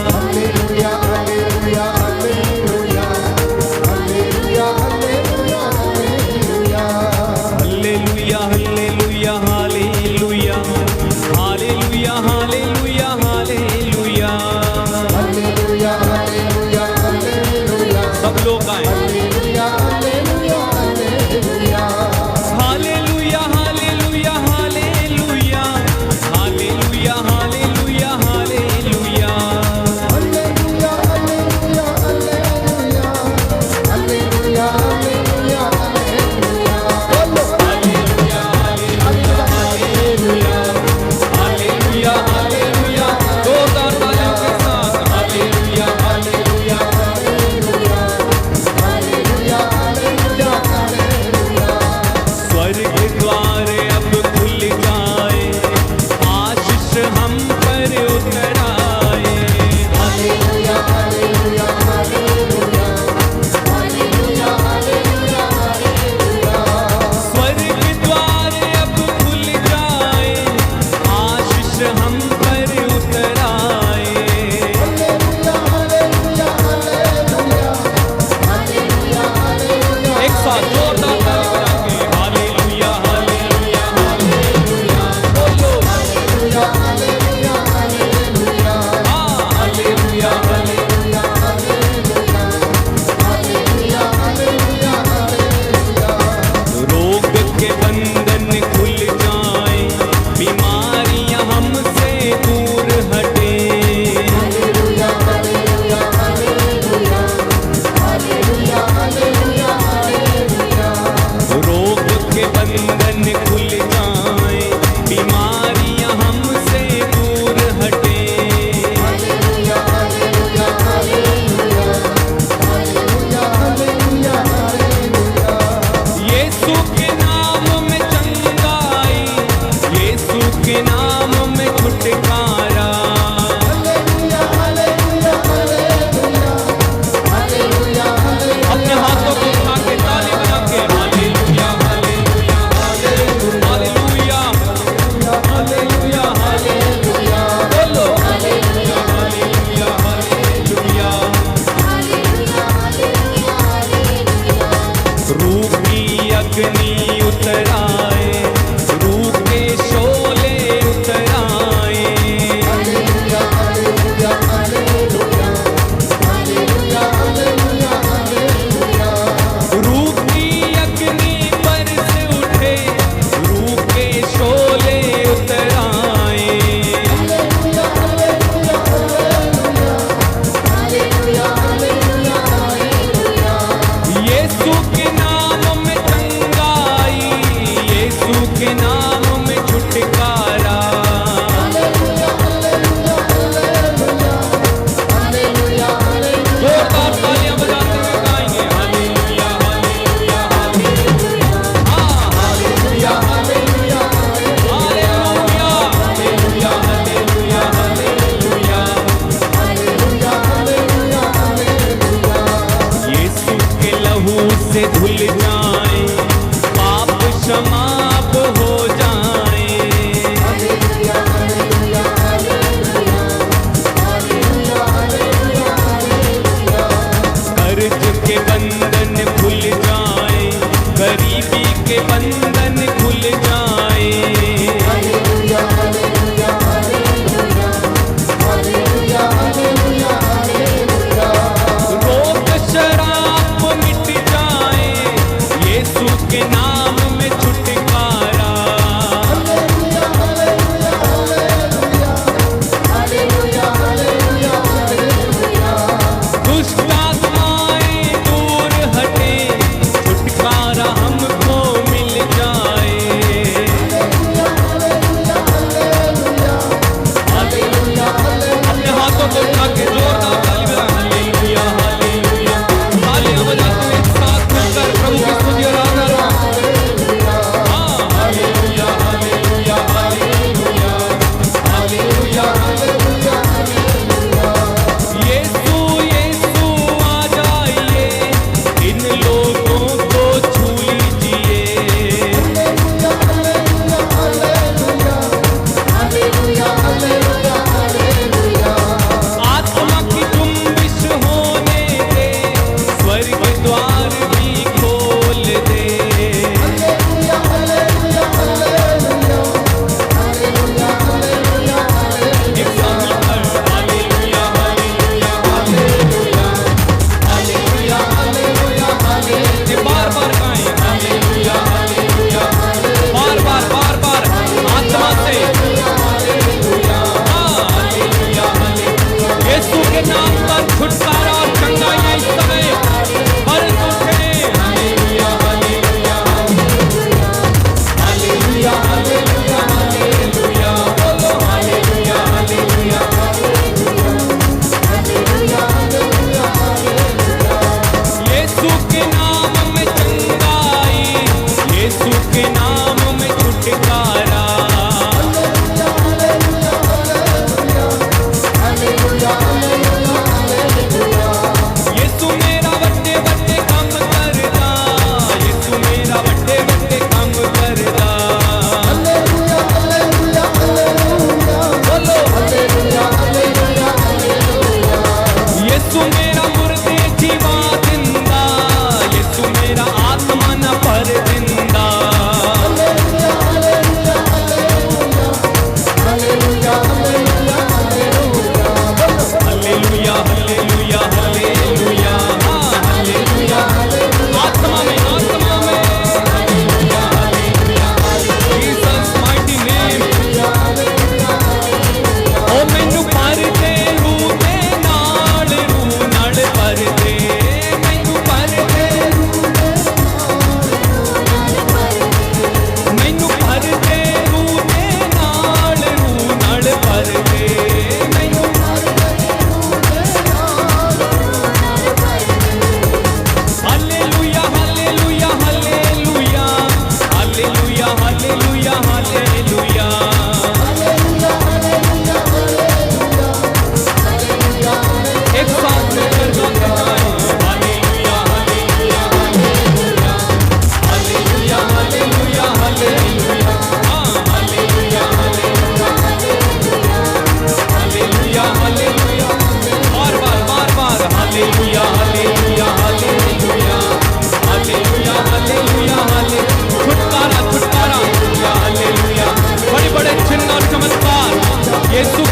Hallelujah, hallelujah, hallelujah, hallelujah, hallelujah, hallelujah. Hallelujah, hallelujah, hallelujah, hallelujah, hallelujah, hallelujah. Hallelujah, hallelujah, hallelujah. सब लोग आए। Hallelujah, hallelujah, hallelujah. Hallelujah, hallelujah, hallelujah, hallelujah, hallelujah, hallelujah. Hallelujah, hallelujah, hallelujah, hallelujah, hallelujah, hallelujah. बोलो hallelujah, hallelujah, hallelujah, hallelujah, hallelujah. जोरदार तालियों के साथ hallelujah, hallelujah, hallelujah, hallelujah, hallelujah, hallelujah. स्वर्ग के द्वार अब खुल जाए, आशीष हम पर उतर आए। Hallelujah, hallelujah, hallelujah, hallelujah, hallelujah, hallelujah. स्वर्ग के द्वार अब खुल जाए, आशीष हम पर उतर आए। Hallelujah, hallelujah, hallelujah, hallelujah, hallelujah. एक साथ जोरदार ताली बजा के हालेलुया, हालेलुया, हालेलुया। बोलो हालेलुया, हालेलुया, हालेलुया।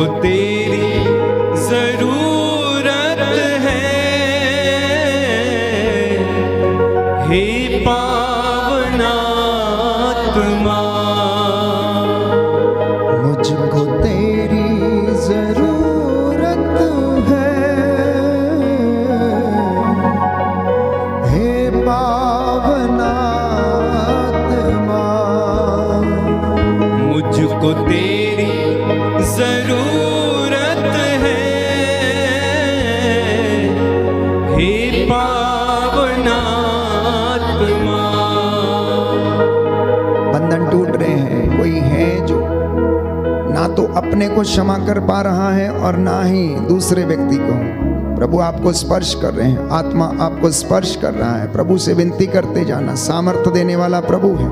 मुझको तेरी जरूरत है, हे पावनात्मा। मुझको तेरी जरूरत है, हे पावनात्मा। मुझको तेरी जरूरत है, हे पावनात्मा। बंधन टूट रहे हैं। कोई है जो ना तो अपने को क्षमा कर पा रहा है और ना ही दूसरे व्यक्ति को। प्रभु आपको स्पर्श कर रहे हैं, आत्मा आपको स्पर्श कर रहा है। प्रभु से विनती करते जाना। सामर्थ्य देने वाला प्रभु है,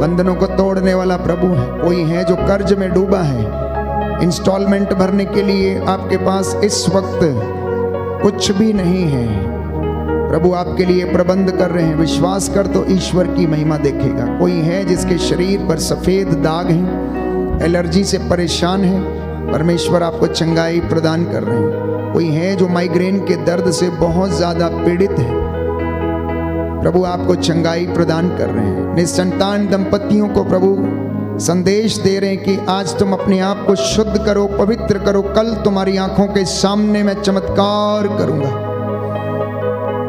बंधनों को तोड़ने वाला प्रभु है। कोई है जो कर्ज में डूबा है, इंस्टॉलमेंट भरने के लिए आपके पास इस वक्त कुछ भी नहीं है, प्रभु आपके लिए प्रबंध कर रहे हैं। विश्वास कर तो ईश्वर की महिमा देखेगा। कोई है जिसके शरीर पर सफेद दाग हैं, एलर्जी से परेशान है, परमेश्वर आपको चंगाई प्रदान कर रहे हैं। कोई है जो माइग्रेन के दर्द से बहुत ज्यादा पीड़ित है, प्रभु आपको चंगाई प्रदान कर रहे हैं। निसंतान दंपतियों को प्रभु संदेश दे रहे हैं कि आज तुम अपने आप को शुद्ध करो, पवित्र करो, कल तुम्हारी आंखों के सामने मैं चमत्कार करूंगा।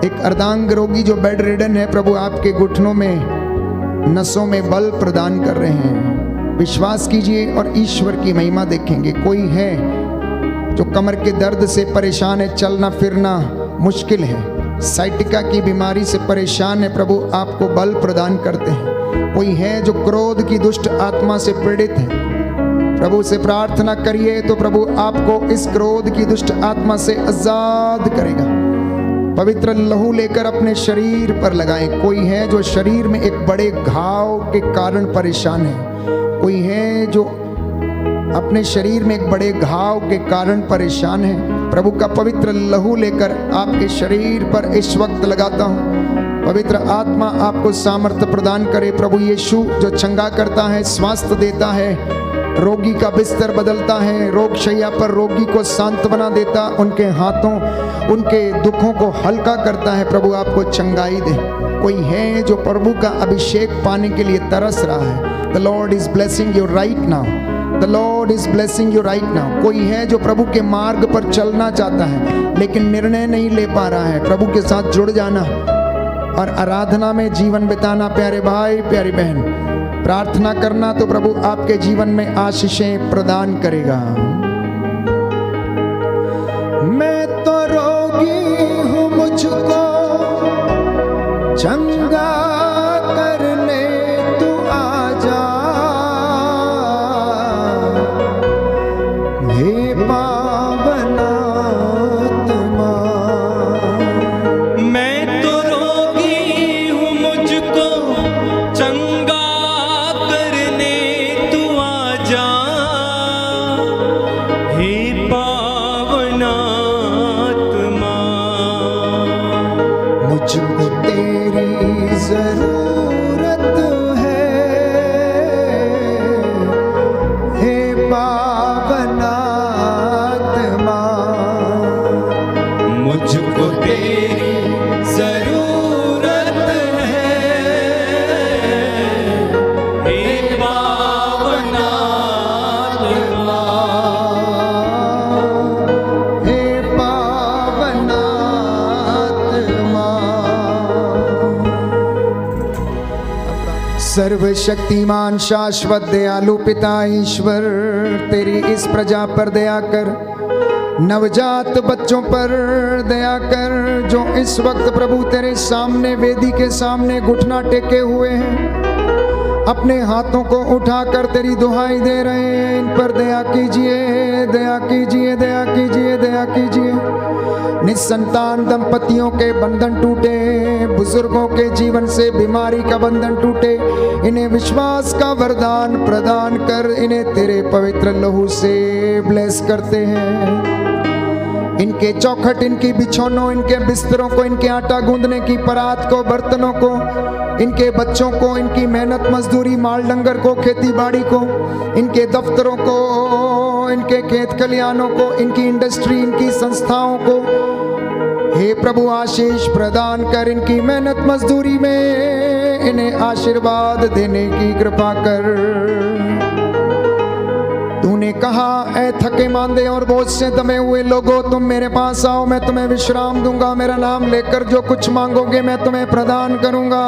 एक अर्धांग रोगी जो बेड रिडन है, प्रभु आपके घुटनों में, नसों में बल प्रदान कर रहे हैं। विश्वास कीजिए और ईश्वर की महिमा देखेंगे। कोई है जो कमर के दर्द से परेशान है, चलना फिरना मुश्किल है, साइटिका की बीमारी से परेशान है, प्रभु आपको बल प्रदान करते हैं। कोई है जो क्रोध की दुष्ट आत्मा से पीड़ित है, प्रभु से प्रार्थना करिए तो प्रभु आपको इस क्रोध की दुष्ट आत्मा से आजाद करेगा। पवित्र लहू लेकर अपने शरीर पर लगाएं। कोई है जो शरीर में एक बड़े घाव के कारण परेशान है, कोई है जो अपने शरीर में एक बड़े घाव के कारण परेशान है, प्रभु का पवित्र लहू लेकर आपके शरीर पर इस वक्त लगाता हूँ। पवित्र आत्मा आपको सामर्थ्य प्रदान करे। प्रभु यीशु जो चंगा करता है, स्वास्थ्य देता है, रोगी का बिस्तर बदलता है, रोग शैया पर रोगी को सांत्वना देता, उनके हाथों उनके दुखों को हल्का करता है, प्रभु आपको चंगाई दे। कोई है जो प्रभु का अभिषेक पाने के लिए तरस रहा है, the Lord is blessing you right now, the Lord is blessing you right now. कोई है जो प्रभु के मार्ग पर चलना चाहता है लेकिन निर्णय नहीं ले पा रहा है, प्रभु के साथ जुड़ जाना और आराधना में जीवन बिताना। प्यारे भाई प्यारी बहन, प्रार्थना करना तो प्रभु आपके जीवन में आशीषें प्रदान करेगा। मैं तो रोगी हूँ, मुझको चंगा करने तू आजा, हे पावनात्मा। मैं तो रोगी हूँ, मुझको चंगा करने तू आजा, हे पावनात्मा। मुझको तेरी जरूरत है, हे पावनात्मा। मुझको तेरी जरूरत है, हे पावनात्मा। हे पावनात्मा। सर्वशक्तिमान शाश्वत दयालु पिता ईश्वर, तेरी इस प्रजा पर दया कर, नवजात बच्चों पर दया कर जो इस वक्त प्रभु तेरे सामने वेदी के सामने घुटना टेके हुए हैं, अपने हाथों को उठाकर तेरी दुहाई दे रहे हैं। इन पर दया कीजिए, दया कीजिए, दया कीजिए, दया कीजिए। निसंतान दंपतियों के बंधन टूटे, बुजुर्गों के जीवन से बीमारी का बंधन टूटे, इन्हें विश्वास का वरदान प्रदान कर, इन्हें तेरे पवित्र लहू से ब्लेस करते हैं। इनके चौखट, इनकी बिछौनों, इनके बिस्तरों को, इनके आटा गूंदने की परात को, बर्तनों को, इनके बच्चों को, इनकी मेहनत मजदूरी, माल डंगर को, खेती बाड़ी को, इनके दफ्तरों को को, इनके खेत खलिहानों को, इनकी इंडस्ट्री, इनकी संस्थाओं को हे प्रभु आशीष प्रदान कर। इनकी मेहनत मजदूरी में इन्हें आशीर्वाद देने की कृपा कर। तूने कहा, ऐ थके मांदे और बोझ से दमे हुए लोगों, तुम मेरे पास आओ, मैं तुम्हें विश्राम दूंगा। मेरा नाम लेकर जो कुछ मांगोगे मैं तुम्हें प्रदान करूंगा।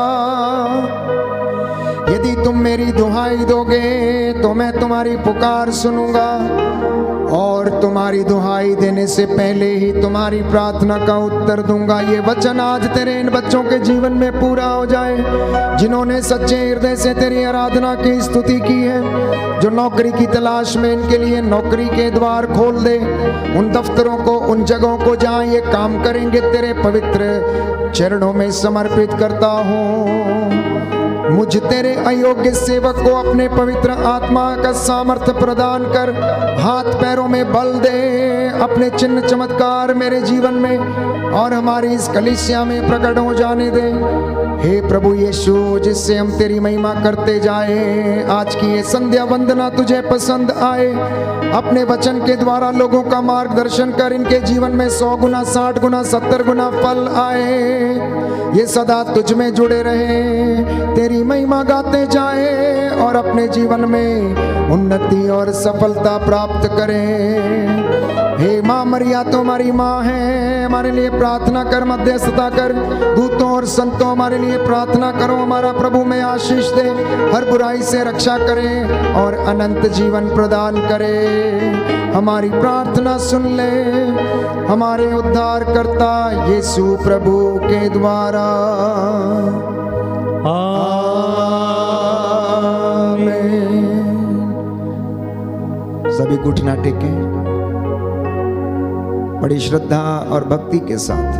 यदि तुम मेरी दुहाई दोगे तो मैं तुम्हारी पुकार सुनूंगा और तुम्हारी दुहाई देने से पहले ही तुम्हारी प्रार्थना का उत्तर दूंगा। ये वचन आज तेरे इन बच्चों के जीवन में पूरा हो जाए, जिन्होंने सच्चे हृदय से तेरी आराधना की स्तुति की है। जो नौकरी की तलाश में, इनके लिए नौकरी के द्वार खोल दे। उन दफ्तरों को, उन जगहों को जहां ये काम करेंगे, तेरे पवित्र चरणों में समर्पित करता हूँ। मुझ तेरे अयोग्य सेवक को अपने पवित्र आत्मा का सामर्थ्य प्रदान कर। हाथ पैरों में बल दे, अपने चिन्ह चमत्कार मेरे जीवन में और हमारी इस कलीसिया में प्रकट हो जाने दे। हे प्रभु यीशु, जिससे हम तेरी महिमा करते जाए। आज की ये संध्या वंदना तुझे पसंद आए। अपने वचन के द्वारा लोगों का मार्गदर्शन कर। इनके जीवन में 100 गुना, 60 गुना, 70 गुना फल आए। ये सदा तुझ में जुड़े रहे, तेरी महिमा गाते जाए और अपने जीवन में उन्नति और सफलता प्राप्त करें। हे माँ मरिया, तो हमारी माँ है, हमारे लिए प्रार्थना कर, मध्यस्थता कर। दूतों और संतों हमारे लिए प्रार्थना करो। हमारा प्रभु में आशीष दे, हर बुराई से रक्षा करे और अनंत जीवन प्रदान करे। हमारी प्रार्थना सुन ले हमारे उद्धारकर्ता यीशु प्रभु के द्वारा। आमीन। सभी घुटना टेकें, बड़ी श्रद्धा और भक्ति के साथ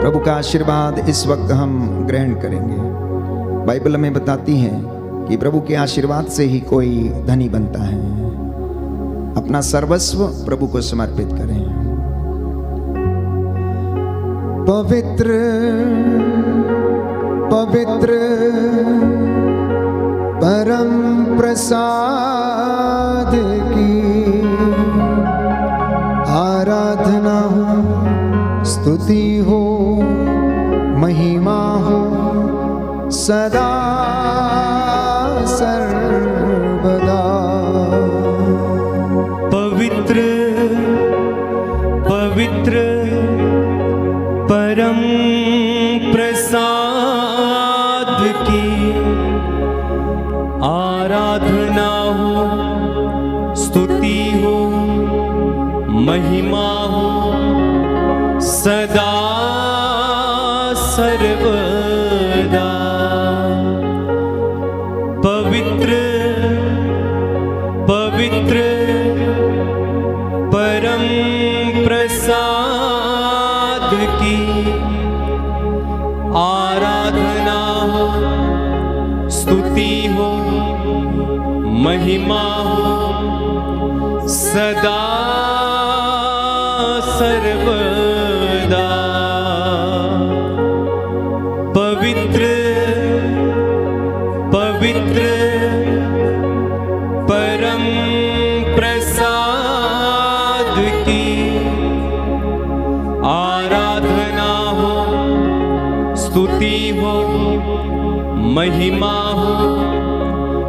प्रभु का आशीर्वाद इस वक्त हम ग्रहण करेंगे। बाइबल हमें बताती है कि प्रभु के आशीर्वाद से ही कोई धनी बनता है। अपना सर्वस्व प्रभु को समर्पित करें। पवित्र पवित्र परम प्रसाद की आराधना हो, स्तुति हो, महिमा हो सदा सर्वदा। पवित्र पवित्र परम प्रसाद की आराधना हो, स्तुति हो, महिमा हो सदा सर्वदा। पवित्र पवित्र परम प्रसाद की आराधना हो, स्तुति हो, महिमा हो सदा सर्वदा। पवित्र पवित्र परम प्रसाद की आराधना हो, स्तुति हो, महिमा हो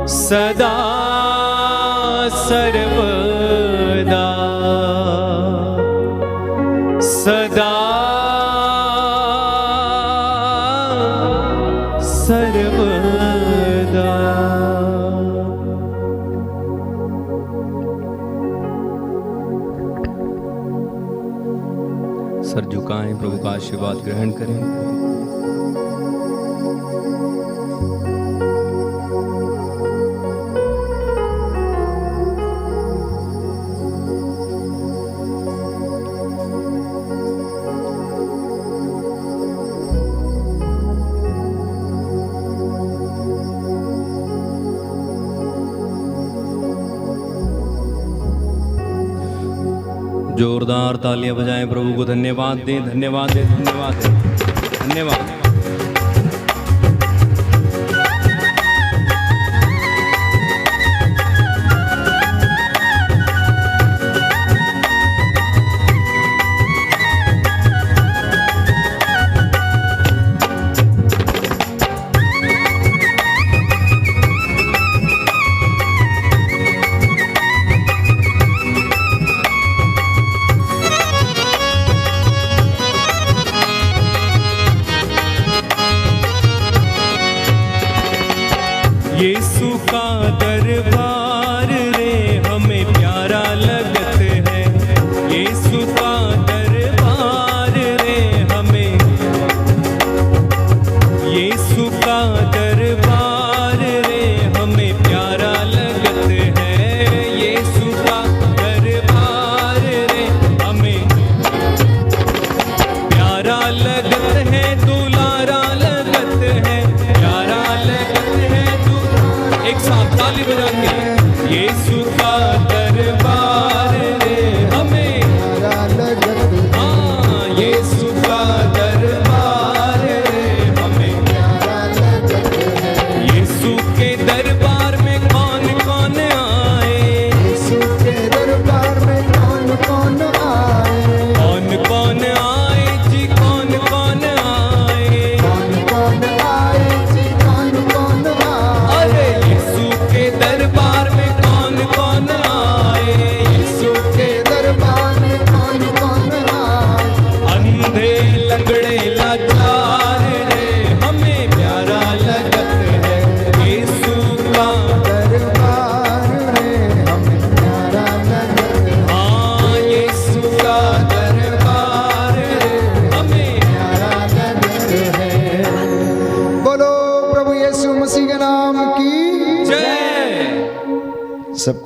सदा सर्वदा सदा सर्वदा। सर झुकाएं, प्रभु का आशीर्वाद ग्रहण करें। जोरदार तालियां बजाएं, प्रभु को धन्यवाद दें, धन्यवाद दें, धन्यवाद दें, धन्यवाद।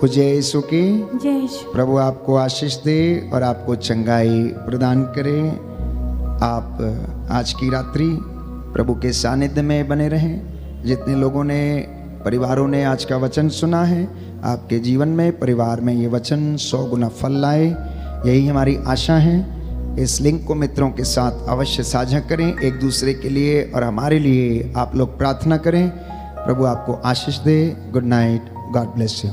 जय यीशु की। जय यीशु। प्रभु आपको आशीष दे और आपको चंगाई प्रदान करे। आप आज की रात्रि प्रभु के सानिध्य में बने रहें। जितने लोगों ने परिवारों ने आज का वचन सुना है, आपके जीवन में परिवार में ये वचन 100 गुना फल लाए, यही हमारी आशा है। इस लिंक को मित्रों के साथ अवश्य साझा करें, एक दूसरे के लिए और हमारे लिए आप लोग प्रार्थना करें। प्रभु आपको आशीष दे। Good night, God bless you.